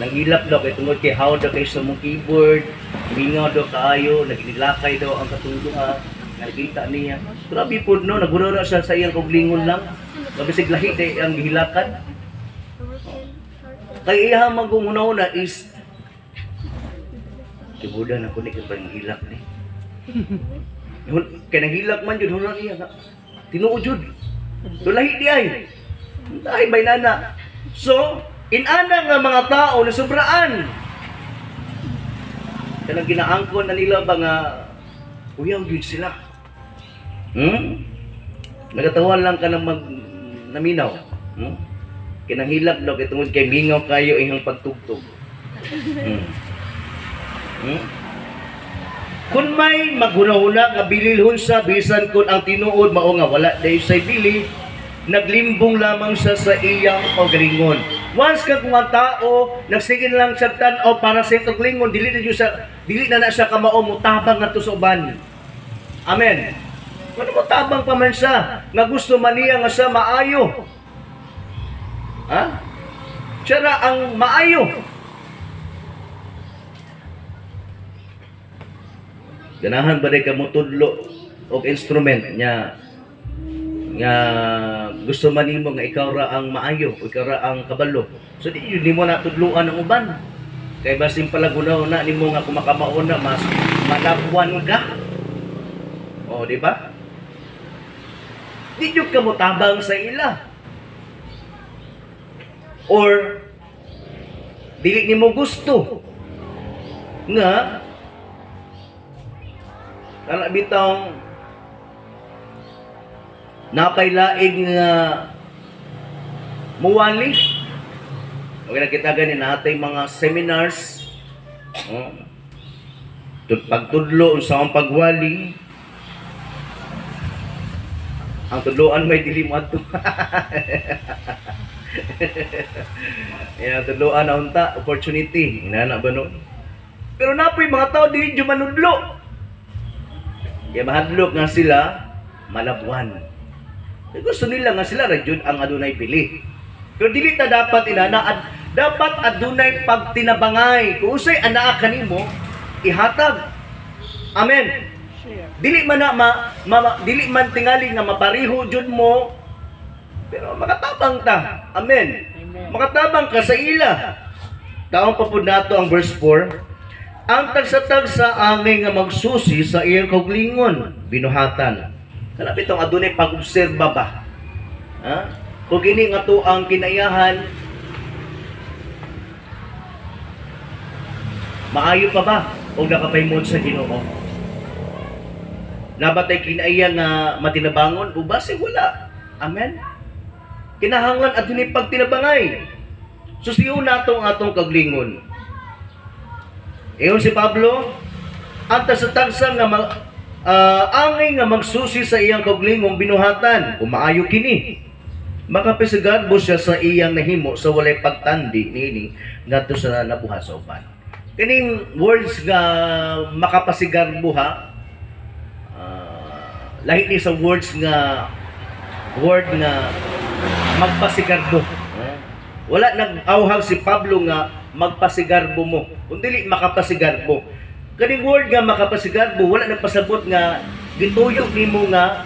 Speaker 5: Nanghilak daw kay tungod kay how daw kay sa mong keyboard. Mingaw daw kaayo, naginilakay daw ang katungduha. Nakita niya. Grabe po no, nagurara siya sa iyang kaugalingon lang. Mabisig lahi day ang gihilakan. Kay iya magumuna is kibudan ako ni kay panghilak ni. Kaya nanghilak man jud hunan iya. Tinuod jud. Dulahi di ay. Dahil may nana. So, inana nga mga tao na sobraan. Kanang ginaangkon na nila ba nga uyaw jud sila. Nagatawan lang ka ng naminaw. Kinahilak daw kay tungod kay mingaw kayo ihang pagtugtog. Kung may maghunahuna nga bililhon sa bisan kun ang tinuod mao nga wala day say bili, naglimbong lamang siya sa iyang kaugalingon. Once ka kung ang tao nagsige lang sa tan-aw para sa kaugalingon, dili na siya kamao mutabang ngadto sa uban. Amen. Ano mo tabang pa man siya nga gusto man niya nga siya maayo. Ha? Siya ra ang maayo. Ganahan ba day ka mo tudlo og instrument nga gusto man nimo nga ikaw ra ang maayo, ikaw ra ang kabalo. So di yun nimo na tudluan ang uban. Kay basin pala gunaw na nimo nga kumakamaon na mas madapuan ka. O, di ba? di jud ka mo tabang sa ila. Or dili nimo gusto nga kala bitong napaylaig nga muwali. Okay na kita ganin natay mga seminars. Pagtudlo sa ang pagwali. Ang tudloan may dili mo ato. Tudloan na unta, opportunity. Inana ba no? Pero napoy mga tao dili jud manudlo. Kaya mahadlok nga sila malabuan. Gusto nila nga sila ra jud ang adunay pili. Pero dili ta dapat dapat adunay pagtinabangay. Kung usay anaa kanimo ihatag. Amen. Dili man dili man tingali nga mapariho jud mo, pero makatabang ta. Amen. Makatabang ka sa ila. Taong pa pud nato ang verse 4. Ang tagsa-tagsa angay nga magsusi sa iyang kaugalingon, binuhatan. Kana bitong adunay pag-obserba ba? Ha? Kung gini nga to ang kinayahan, maayo pa ba o nakapaymon sa Ginoo? Nabatay kinaiya nga matinabangon o basi wala. Amen. Kinahanglan adunay pagtinabangay. Susiyo natong atong kaglingon. Iyon si Pablo, ang tagsa-tagsa nga angay nga magsusi sa iyang kaugalingong binuhatan, kung maayo kini. Makapisagadbo siya sa iyang nahimo sa walay pagtandi nini ngadto sa nabuhat sa uban. Kining words nga makapasigarbo lahi ni sa word nga magpasigarbo. Wala nag-awhag si Pablo nga magpasigarbo mo, kundi makapasigarbo. Kaning word nga makapasigarbo, wala nagpasabot nga gituyok nimo nga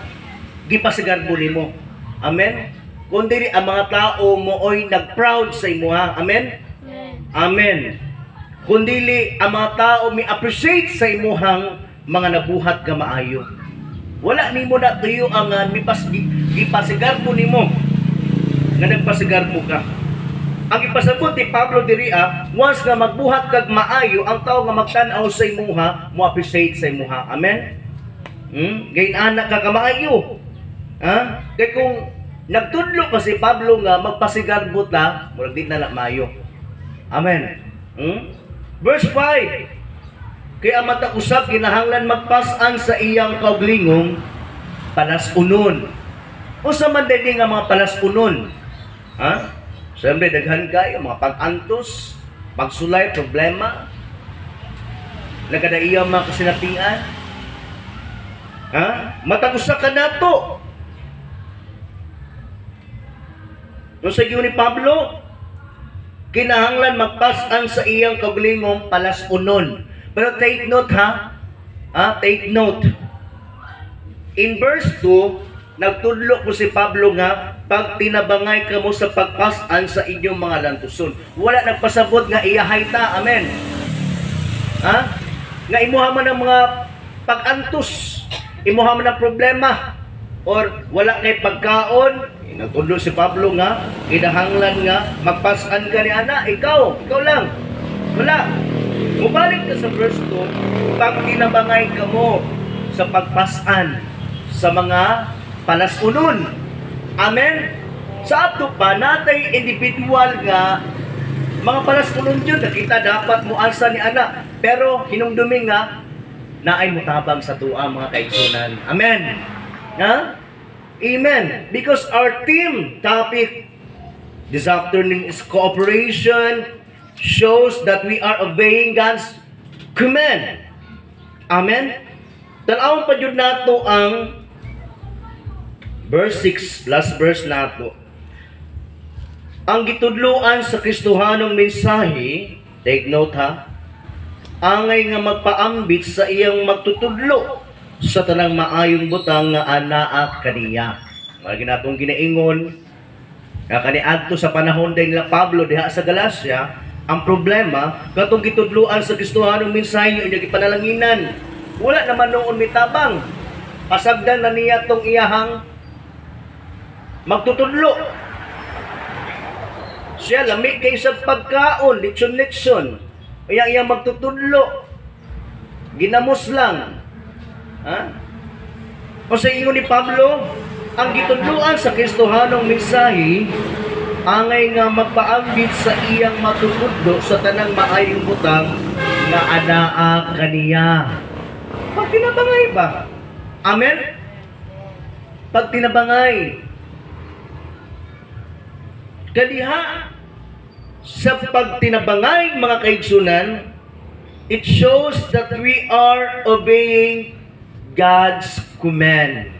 Speaker 5: gipasigarbo nimo. Amen. Kundi ang mga tao mo oy nag-proud sa imuha. Amen. Amen. Kundi ang mga tao mi appreciate sa imuhang mga nabuhat nga maayo. Wala nimo na tuyo ang gipasigarbo nimo nga nagpasigarbo ka. Ang ipasabot ni Pablo diri once nga magbuhat kag maayo, ang tao nga magtan-aw sa imuha, mo appreciate sa imuha. Amen. Gayon anak ka maayo. Kay kung nagtudlo pa si Pablo nga magpasigarbo ta, murag di na maayo. Amen. Verse 5. Kaya matag usab kinahanglan magpas-an sa iyang kaugalingong palas-unon. Usa man din nga mga palas-unon. Siyempre daghan kayo mga pag-antos, pagsulay problema. Nagkadaiya mga kasinatian. Matag usa ka nato. No sa ni Pablo, kinahanglan magpas-an sa iyang kaugalingong palas-unon. Pero take note take note. In verse 2, nagtudlo po si Pablo nga pag tinabangay ka mo sa pagpas-an sa inyong mga lantuson. Wala nagpasabot nga iyahay ta. Amen. Nga imuha man ang mga pag-antos, imuha man ang problema, or wala kay pagkaon. Nagtudlo si Pablo nga kinahanglan nga magpas-an ka ni ana. Ikaw lang. Wala. Mubalik ka sa verse 2, pag tinabangay ka mo sa pagpasan sa mga palas-unon. Amen? Sa ato pa, natay individual nga mga palas-unon yun, nakita dapat mo alsa ni anak. Pero hinumduming nga, naay mutabang sa tuwa mga kaigsunan. Amen? Amen? Because our team topic this afternoon is cooperation, shows that we are obeying God's command. Amen? Tanawon pa jud nato ang verse 6, last verse nato. Ang gitudloan sa Kristohanong mensahe, take note angay nga magpaambit sa iyang magtutudlo sa tanang maayong butang nga anaa kaniya. Mga ginatong ginaingon, nga kaniadto sa panahon din nila Pablo diha sa Galacia. Ang problema, katong gitudloan sa Kristohanong mensahe niyo inyong ipanalanginan. Wala naman noon mitabang. Pasagdan na niya tong iyahang magtutudlo. Siya lami kay sa pagkaon, litson-litson. Iyang magtutudlo. Ginamos lang. Ha? O sa ingon ni Pablo, ang gitudloan sa Kristohanong mensahe angay nga magpaambit sa iyang matutudlo sa tanang maayong butang nga anaa kaniya. Pag tinabangay ba? Amen? Pag tinabangay. Kadiha sa pagtinabangay mga kaigsunan, it shows that we are obeying God's command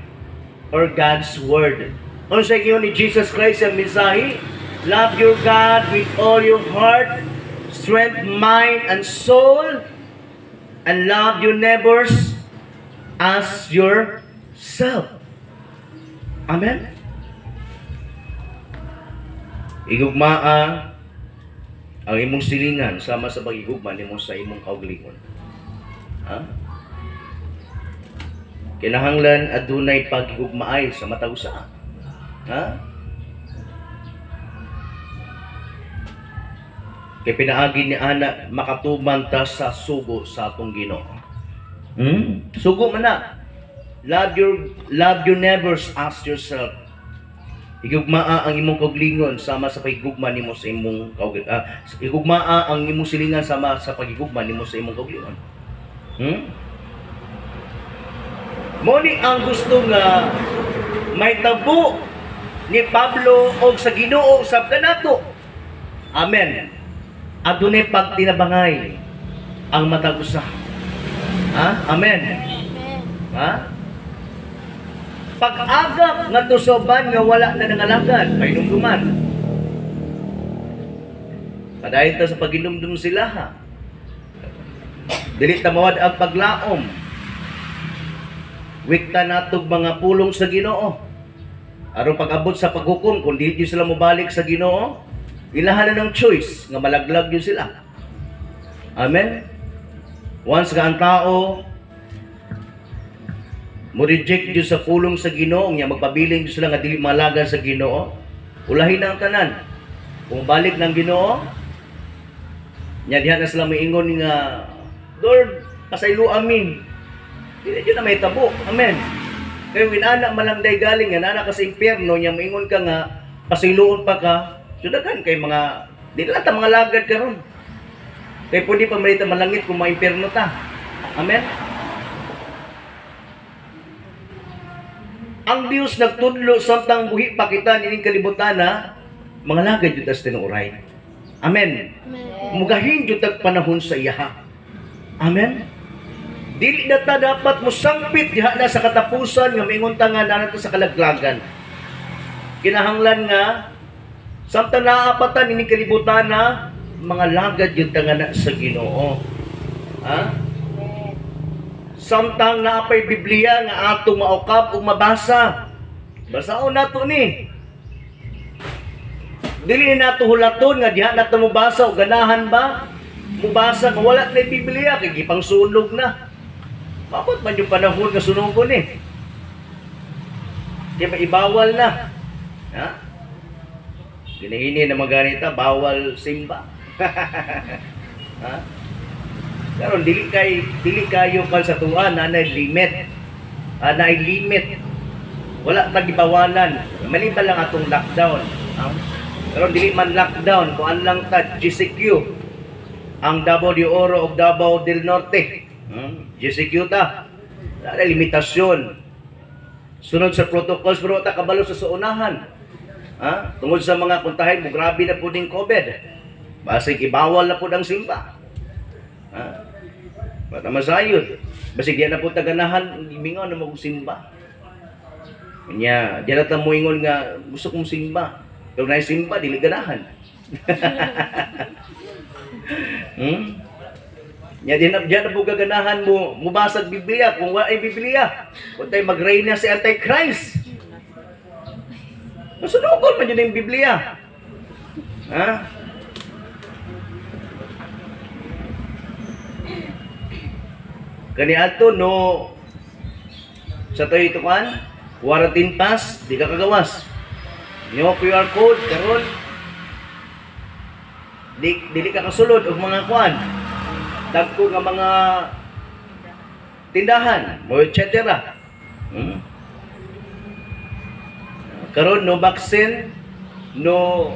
Speaker 5: or God's word. Ano sa inyo ni Jesus Christ ang mensahe? Love your God with all your heart, strength, mind, and soul, and love your neighbors as yourself. Amen? Igugmaa ang imong silingan sama sa pag-igugma nimo sa imong kaugalingon. Ha? Kinahanglan adunay pag-igugmaay sa matag usa. Ha? Kay pinaagi ni ana makatuman ta sa sugo sa atong Ginoo. Sugo man na. Love your neighbors as yourself. Igugmaa ang imong kaugalingon sama sa pagigugma nimo sa imong igugmaa ang imong silingan sama sa pagigugma nimo sa imong kaugalingon. Moni ang gusto nga may tabo ni Pablo og sa Ginoo usab kanato. Amen. Adunay pagtinabangay ang matag usa. Ha? Amen. Ha? Pag-agap nga tusoban nga wala na nangalagad, may numduman. Padayon ta sa paginumdum sila ha. Dili ta mawad ang paglaom. Wikta natog mga pulong sa Ginoo. Aron pag-abot sa paghukom kung di sila mobalik sa Ginoo, ilahan na ng choice nga malaglag yun sila. Amen. Once nga ang tao mo reject yun sa pulong sa Ginoo, nga magpabiling yun sila nga dili malagan sa Ginoo, ulahin na ang tanan. Kung balik ng Ginoo, nya diha na sila maingon nga, Lord, pasaylo amin. Dili yun na may tabo. Amen. Kaya winana malamday galing nga nana ka sa impyerno, nya maingon ka nga pasayloon pa ka, sudagan kay mga dili lang ta mga lagad karon. Kay pwede pa malita malangit kung ma-impyerno ta. Amen. Ang Dios nagtudlo samtang buhi pa kita nining kalibutan na mga lagad jud tas tinuray. Amen. Mugahin jud tag panahon sa iya. Amen. Dili na ta dapat musangpit diha na sa katapusan nga maingon ta nga nato sa kalaglagan. Kinahanglan nga samtang naapatan nining kalibutan na mga lagad jud ta nga sa Ginoo. Ha? Samtang naapay Biblia nga atong maukab ug mabasa. Basaon nato ni. Dili nato hulaton nga diha nato mobasa og ganahan ba? Mubasa kung wala na Biblia kay gipang sunog na. Mabot man yung panahon nga sunugon eh. Di ba ibawal na? Ha? Ginahini na maganita, bawal simba. Ha? Karon dili kayo kan sa tuan na limit. Na limit. Wala tagibawalan. Maliban lang atong lockdown. Karon dili man lockdown kung an lang ta GCQ. Ang Davao de Oro ug Davao del Norte. GCQ ta. Wala limitasyon. Sunod sa protocols pero ta kabalo sa suunahan. Ha? Tungod sa mga puntahin mo grabe na po ding COVID. Basig ibawal na po ang simba. Ha? Bata masayod. Basig diyan na po taganahan, imingaw na magsimba. Kanya, diyan na mo ingon nga gusto kong simba. Pero na simba, dili ganahan. Nya diyan na po gaganahan mo mubasag Biblia kung wala ay Biblia. Kung tayo mag-reign na si Antichrist. Masunugon man yun yung Biblia. Ha? Kani ato no sa tayo itukan, quarantine pass, di ka kagawas. Nyo QR code karon. Dili ka kasulod og mga kuan. Dagko nga mga tindahan, o etc. Karon no vaccine, no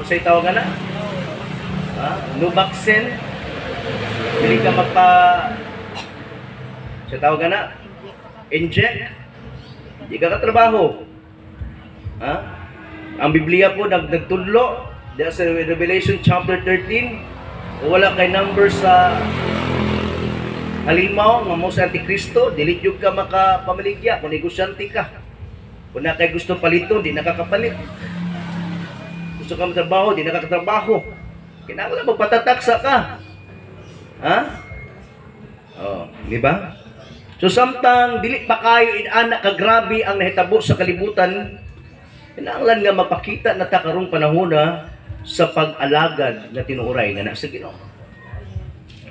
Speaker 5: say tawagan na. No vaccine. Dili ka say tawagan na. Inject. Di ka katrabaho. Ang Biblia po nagtudlo sa Revelation chapter 13, wala kay number sa halimaw nga mo sa Antikristo, dili jud ka makapamaligya kung negosyante ka. Kung na kay gusto palito, di nakakapalit. Gusto ka magtrabaho, di nakakatrabaho. Kinahanglan magpatataksa ka. Di ba? So samtang dili pa kayo inaana ka grabe ang nahitabo sa kalibutan, kinahanglan nga mapakita na ta karong panahon sa pag-alagad na tinuoray nga nasa Ginoo.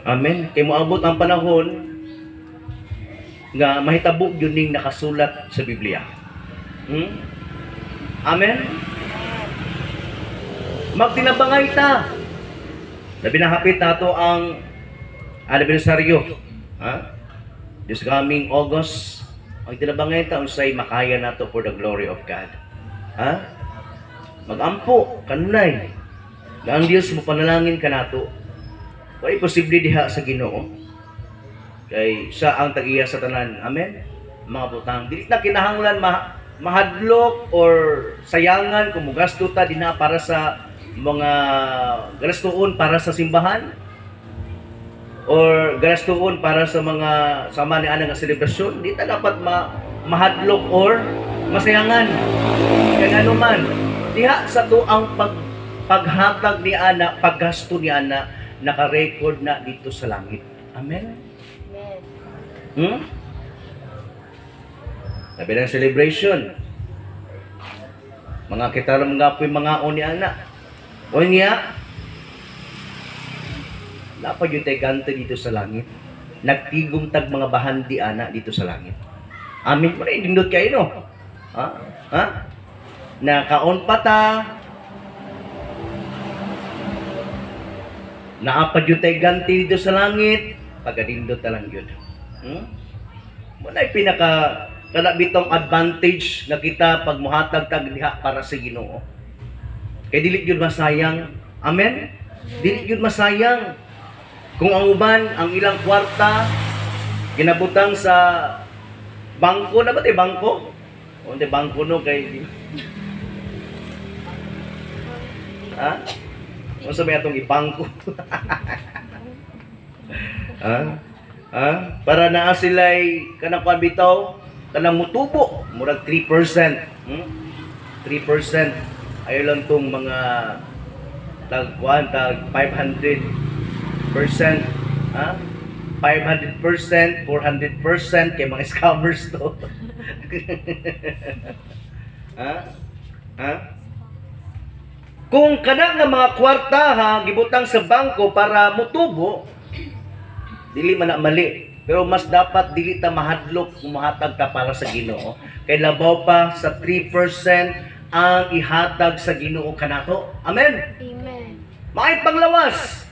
Speaker 5: Amen. Kay moabot ang panahon nga mahitabo yun ning nakasulat sa Biblia. Amen. Magtinabangay ta. Labi na hapit nato ang anibersaryo. This coming August, ang tinabangay ta unsay makaya nato for the glory of God. Magampo kanunay. Na ang Dios mo panalangin ka nato. Kay posible diha sa Ginoo. Kay siya ang tag-iya sa tanan. Amen. Mga butang, dili na kinahanglan mahadlok or sayangan kung mugasto ta dinha para sa mga galastuon para sa simbahan or galastuon para sa mga sama ni ana nga selebrasyon. Di ta dapat mahadlok or masayangan. Kaya ano man, diha sa to ang paghatag ni ana, paggasto ni ana, naka-record na dito sa langit. Amen? Sabi ng celebration, mga kitaram nga po yung mga ni ana. O niya, napag yung gante dito sa langit. Nagtigong tag mga bahandi ana dito sa langit. Amin mo na, indindot kayo, no? Nakaon pa ta, naapad yung ganti dito sa langit, pagadindot na lang yun. Muna yung kanabitong advantage na kita pag muhatag tagliha para sa Ginoo. Kaya dili yun masayang. Amen? Dili yun masayang. Kung ang uban, ang ilang kwarta, ginabutang sa bangko na ba tayo bangko? O hindi bangko no kay... Kung sabi atong ibangko. Para naa sila'y kanang bitaw, kanang mutubo, murag 3%. 3%. Ayaw lang tong mga tag 500%. 500%, 400% kay mga scammers to. Kung kana nga mga kwarta gibutang sa bangko para mutubo, dili man na mali. Pero mas dapat dili ta mahadlok kung mahatag ta para sa Ginoo. Kay labaw pa sa 3% ang ihatag sa Ginoo kanato. Amen.
Speaker 1: Amen.
Speaker 5: Maay panglawas.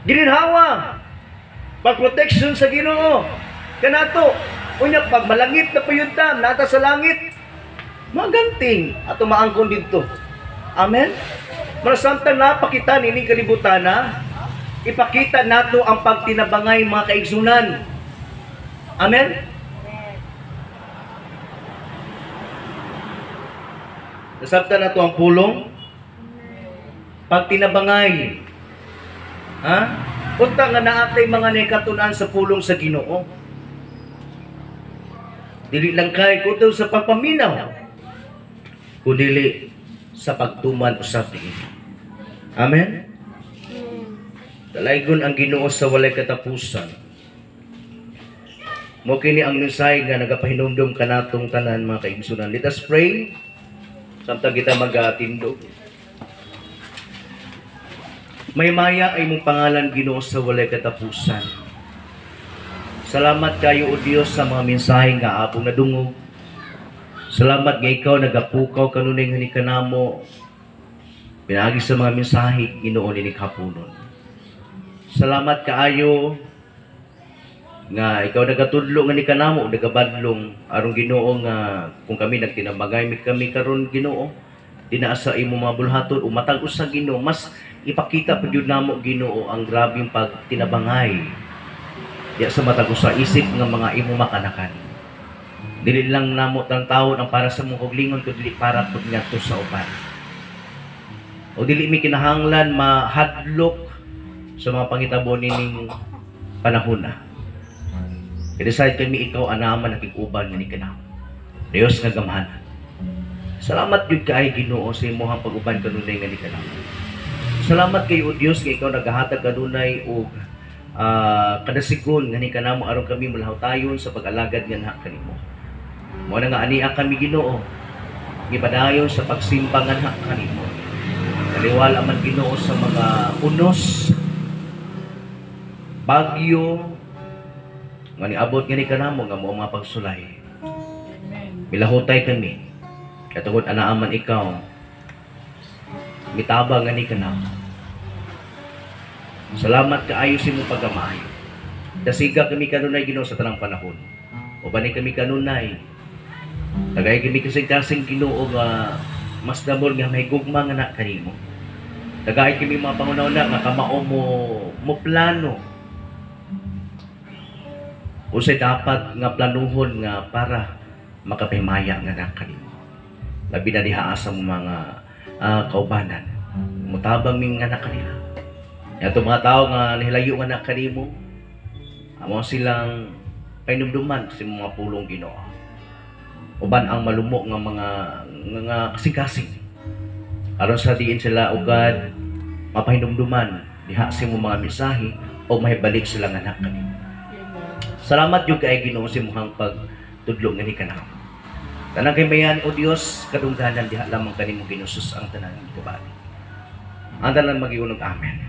Speaker 5: Gininhawa. Pag-protection sa Ginoo kanato. Unya pag malangit na payunta nata sa langit, maganting ato maangkon didto. Amen. Marasantang napakita nini kalibutan ipakita nato ang pagtinabangay mga kaigsunan. Amen. Nasabtan nato ang pulong pagtinabangay. Unta nga naatay mga nekatunan sa pulong sa Ginoo. Dili lang kay kuto sa pagpaminaw, kundi sa pagtuman usab dinhi. Amen. Dalaygon ang Ginoo sa walay katapusan. Mo kini ang mensahe nga nagapahinumdum kanatong tanan mga kaigsunan. Let us pray samtang kita magatindog. May maya ay mong pangalan Ginoo sa walay katapusan. Salamat kayo o Dios sa mga mensahe nga apong nadungog. Salamat nga ikaw nagapukaw kanunay nga ni kanamo. Pinagi sa mga mensahe Ginoo ni kapunon. Salamat kaayo nga ikaw nagatudlo nga ni kanamo nagabadlong aron Ginoo nga kung kami nagtinabagay kami karon Ginoo dinaasa imo mga bulhaton o matag usa Ginoo mas ipakita pa gyud namo Ginoo ang grabeng pagtinabangay ya sa matag usa isip nga mga imo makanakan. Dili lang namo tang tawo ang para sa mong koglingon kundi para pud ngadto sa uban. O dili mi kinahanglan mahadlok sa mga pangitabo nining panahon na. I-decide kami ikaw anaman nakig-uban nga ni kanamo. Dios nga gamhanan. Salamat gyud kay Ginoo sa imong pag-uban kanunay nga ni kanamo. Salamat kay o Dios nga ikaw nagahatag kanunay og kada sigon nga ni kanamo aron kami mulahaw tayon sa pag-alagad nga na kanimo. Mo na nga ania kami Ginoo. Gipadayon sa pagsimba nga na kanimo. Kaliwala man Ginoo sa mga unos, bagyo, nga niabot nga ni kanamo nga mo mga pagsulay. Milahutay kami. Katungod anaaman ikaw, mitaba nga ni kanamo. Salamat kaayo sa imong pagkamaayo. Dasiga kami kanunay Ginoo sa tanang panahon. O bani kami kanunay. Tagay kami kasing-kasing Ginoo nga mas damor nga may gugma nga na kanimo. Tagay kami mga pangunauna nga kamao mo plano. Usay dapat nga planuhon nga para makapahimaya nga na kanimo. Labi na diha sa mga kaubanan. Mutabang ming nga na kanila. Yato mga tao nga nihilayo nga na kanimo. Amo silang painumduman sa mga pulong Ginoo. Uban ang malumok nga mga kasing-kasing. Aron sa diin sila ugad mapahinumduman diha sa mga mensahe o mahibalik sila nga anak kanimo. Salamat jud kay Ginoo sa imong pagtudlo nga ni kanamo. Tanang kay mayan o Dios kadungganan diha lamang kanimo ginusus ang tanan ng kabali. Ang tanan magiunog amen.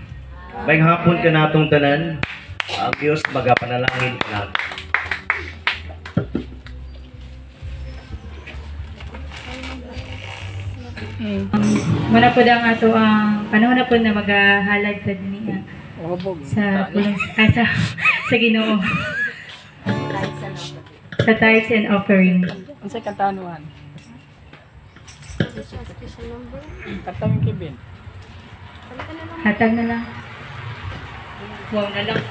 Speaker 5: Maayong hapon kanatong tanan. Ang Dios magapanalangin kanato.
Speaker 6: Muna po ang ato ang panahon na po na maghahalad sa diniya sa pulong sa Ginoo sa tithes and offering.
Speaker 7: Ang sa katanuan. Katang kibin.
Speaker 6: Hatag na lang. Wow na lang.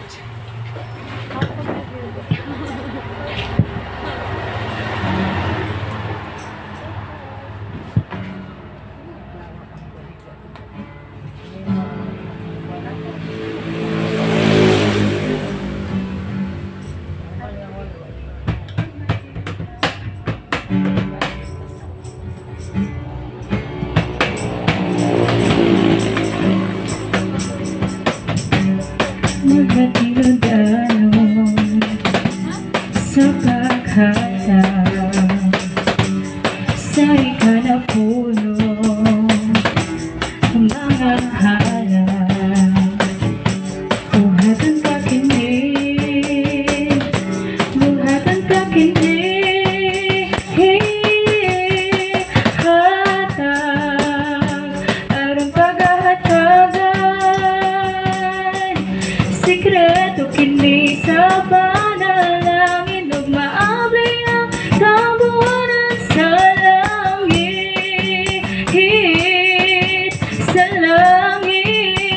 Speaker 6: Magkatiludanon sa paghasa sa ikanapuno mga halang buhatan ka kini buhatan ka kini hatag aron paghahatagan sikreto kini sa panalangin ug maabli ang kabuhanan sa langit sa langit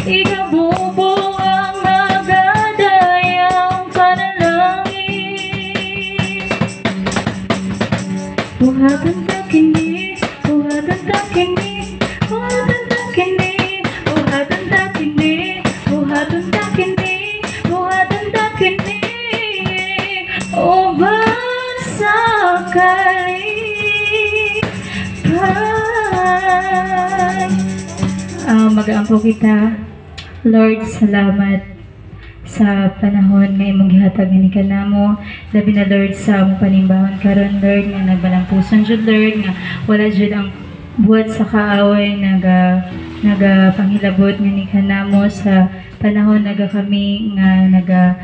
Speaker 6: ikabubo ang nagadayang panalangin buhatan ka kini buhatan ka kini buhatan ka kini buhatan ka kini buhatan ka kini buhatan ka kini uban sa kalipay. Mag-aampo kita, Lord, salamat sa panahon nga imong gihatag ni kanamo, labi na Lord sa among panimbahon karon Lord nga nagbalampuson jud Lord nga wala jud ang buhat sa kaaway nagapangilabot nga ni kanamo sa panahon naga kami nga naga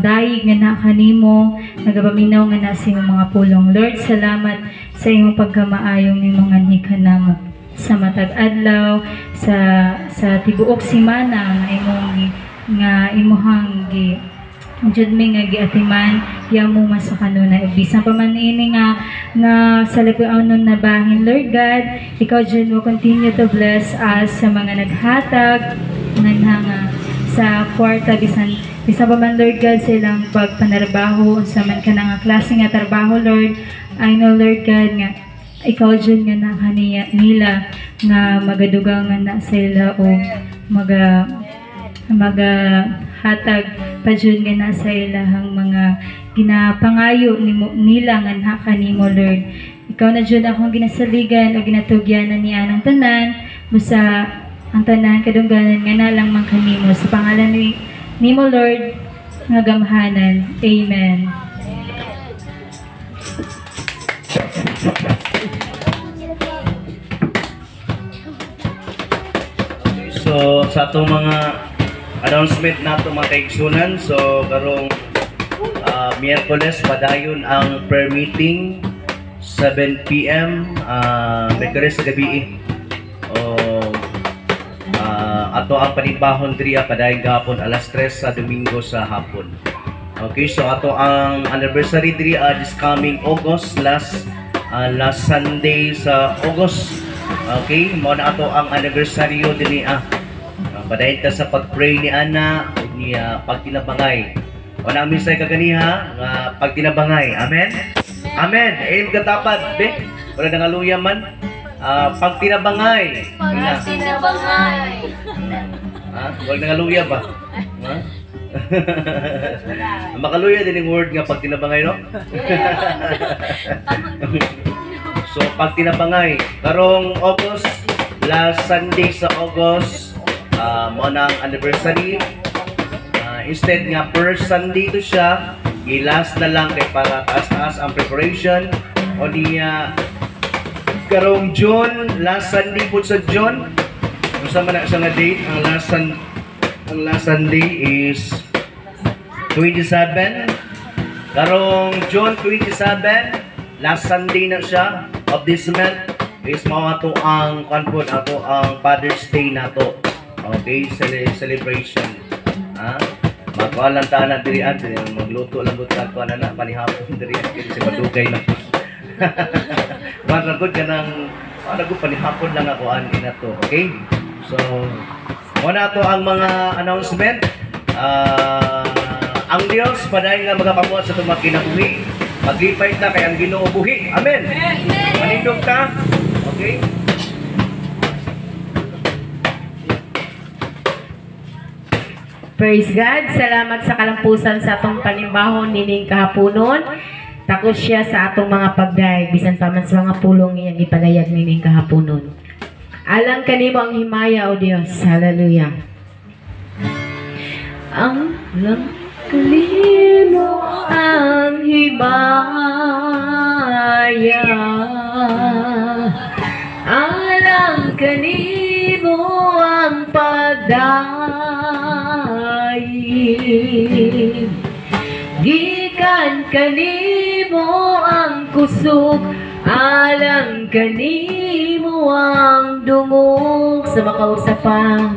Speaker 6: daig nga na kanimo nagapaminaw nga na sa imong mga pulong. Lord, salamat sa imong pagkamaayong imong anhi kanamo sa matag adlaw sa tibuok semana nga imuhang gi jud mi nga giatiman yamo man sa kanuna bisan pa man ini nga sa lipuanon na bahin. Lord God, ikaw jud mo continue to bless us sa mga naghatag nga sa kwarta bisan pa man Lord God sa ilang pagpanarbaho sa man ka nga klase nga trabaho. Lord, I know Lord God nga ikaw jud nga na kaniya nila nga magadugang nga na sa ila o hatag pa jud nga na sa ilahang mga ginapangayo nila nga na kanimo Lord. Ikaw na jud akong ginasaligan o ginatugyanan ni anang tanan busa ang tanan kadungganan nga na lang man kanimo sa pangalan nimo Lord nga gamhanan. Amen.
Speaker 5: So sa atong mga announcement nato mga kaigsunan, so karong Miyerkules padayon ang prayer meeting 7 PM Miyerkules sa gabi. Ato ang panibahon driya padayon gahapon alas 3 sa Domingo sa hapon. Okay, so ato ang anniversary driya this coming August last Sunday sa August. Okay, mo na ato ang anniversary dinhi padayon ta sa pag-pray ni Ana ug ni pagtinabangay. O na misay kaganiha nga pagtinabangay. Amen. Amen. Aim katapat be. Wala nangaluya man. Pagtinabangay.
Speaker 1: Pagtinabangay.
Speaker 5: Wala nangaluya ba? Makaluya din yung word nga pagtinabangay, no? So pagtinabangay karong August, last Sunday sa August, mo na ang anniversary. Instead nga first Sunday to siya, i-last na lang kay para taas-taas ang preparation. O niya karong June, last Sunday po sa June. Kung man na siya nga date, ang last Sunday is 27. Karong June 27, last Sunday na siya of this month is mga to ang kanpon ato ang Father's Day nato. Okay, celebration. Magpalan ta na diri at magluto lang gud ka na panihapon diri kay si madugay na. Wala gud kanang gud panihapon lang ako an inato. Okay? So, muna to ang mga announcement. Ang Dios padayon nga magapamuhat sa itong mga kinabuhi. Maglipay ta kay ang Ginoo buhi. Amen. Manindog ta. Okay?
Speaker 8: Praise God. Salamat sa kalampusan sa atong panimbahon nining kahaponon. Takos siya sa atong mga pagdaig bisan pa man sa mga pulong iyang ipalayag nining kahaponon. Alang kanimo ang himaya o Dios. Hallelujah. Alang kanimo ang himaya. Alang kanimo ang pagdaig. Gikan kanimo ang kusog, alang kanimo ang dungog sa makausapang.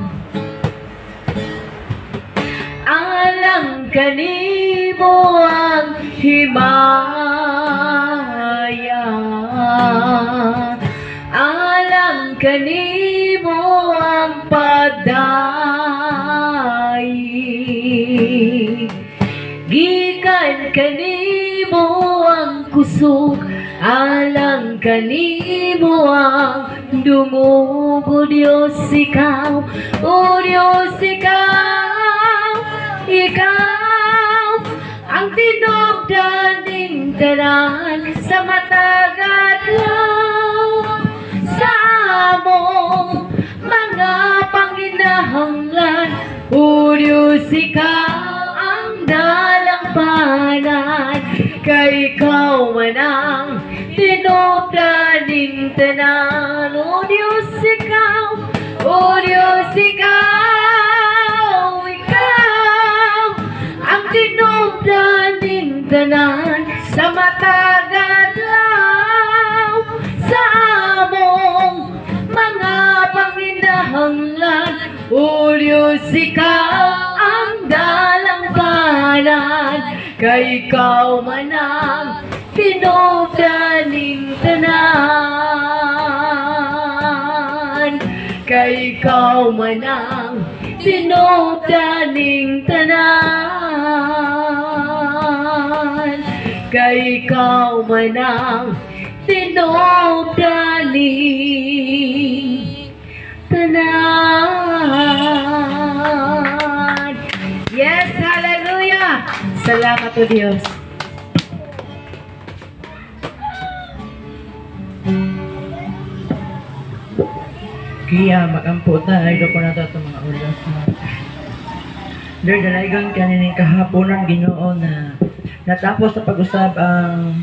Speaker 8: Alang kanimo ang himaya. Alang kanimo ang pagdaig. Gikan kanimo ang kusog, alang kanimo ang dungog. O Diyos ikaw, o Diyos ikaw, ikaw ang tinubdaning tanan sa matagadlaw. Sa among mga panginahanglan, o Diyos ikaw ang dalampanan. Kay ikaw man ang tinubdaning tanan. O Diyos ikaw, o Diyos ikaw, ikaw ang tanan sa matagad lang sa among mga panginahanglan. O Diyos, ikaw ang dalangbanan, kay ikaw man ang pinugdaning tanan, kay ikaw man ang pinugdaning tanan, kay ikaw man ang pinugdaning tanan. Yes, hallelujah! Salamat o Diyos.
Speaker 4: Kaya magampo tayo ko na ito mga ulas na Lord, dalagang kanining kahaponan Ginoo na natapos sa pag-usab ang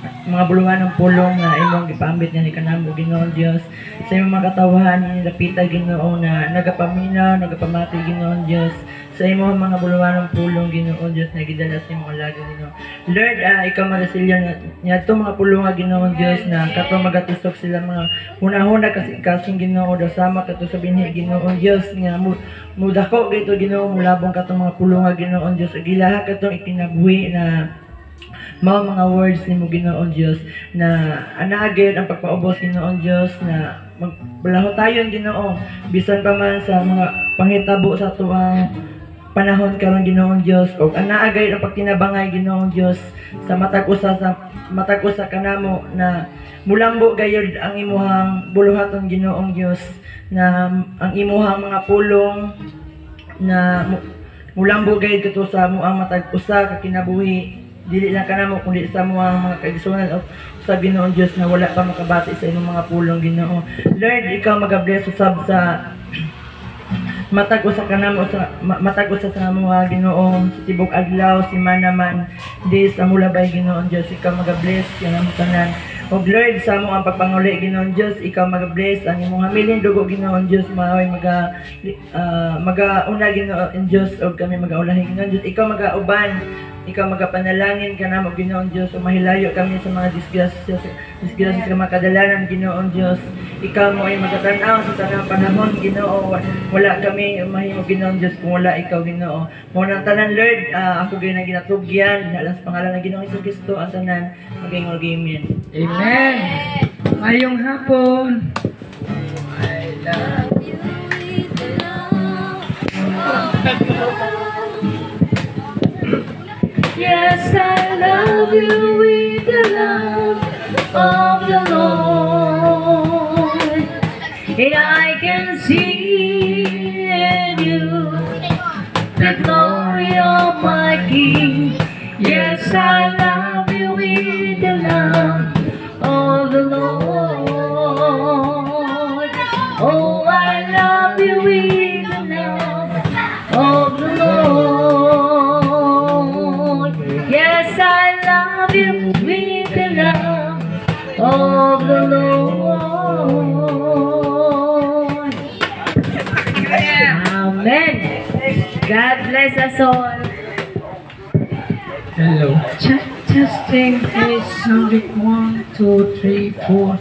Speaker 4: mga buluhan ng pulong na imong gipambit niya ni kanamo Ginoo Dios sa imong mga katawahan ni lapita Ginoo na nagapamina, nagapamati Ginoo Dios sa imong mga buluhan ng pulong Ginoo Dios na gidala sa imong alaga Ginoo. Lord, ikaw marasilya niya itong mga pulong Ginoo Dios na kato magatusok sila mga hunahuna kasing Ginoo daw sama kato sa binhi Ginoo Dios nga mudako gito Ginoo mulabong katong mga pulong Ginoo Dios gilaha katong ikinabuhi na mga words nimo Ginoo Dios na anagid ang pagpaubos Ginoo Dios na magbalaho tayo Ginoo bisan pa man sa mga panghitabo sa tuang panahon karon Ginoo Dios og anaagay ang pagtinabangay Ginoo Dios sa matag usa kanamo na mulambo gayud ang imuhang buluhaton Ginoo Dios na ang imuhang mga pulong na mulambo gayud kato sa muang matag usa ka kinabuhi dili lang kanamo kundi sa mga kaigsunan o sa Ginoo Dios na wala pa makabati sa imong mga pulong Ginoo. Lord, ikaw magabless usab sa matag usa kanamo sa matag usa sa mga Ginoo sa tibok adlaw si manaman di sa mulabay Ginoo Dios ikaw magabless kanamo tanan. Og Lord, sa mo ang pagpanguli Ginoo Dios ikaw magabless ang imong hamilin dugo Ginoo Dios maoy magauna Ginoo Dios og kami magaulahi Ginoo Dios ikaw magauban ikaw magapanalangin kanamo Ginoo Dios o mahilayo kami sa mga disgrasya sa mga kadalanan Ginoo Dios ikaw mo ay magatan-aw sa tanang panahon Ginoo wala kami mahimo Ginoo Dios kung wala ikaw Ginoo mo nang tanan Lord ako gyud nang ginatugyan alang sa pangalan ng Ginoong Jesucristo ang tanan magingol amen.
Speaker 3: Amen. Mayong hapon. I love you with the love.
Speaker 8: Yes, I love you with the love of the Lord, and I can see in you the glory of my King. Yes, I love you with the love of the Lord. Oh, I love you with the love of the Lord. Yes, I love you with the love of the Lord. Amen. God bless us all.
Speaker 3: Hello. Testing is sounding 1, 2, 3, 4.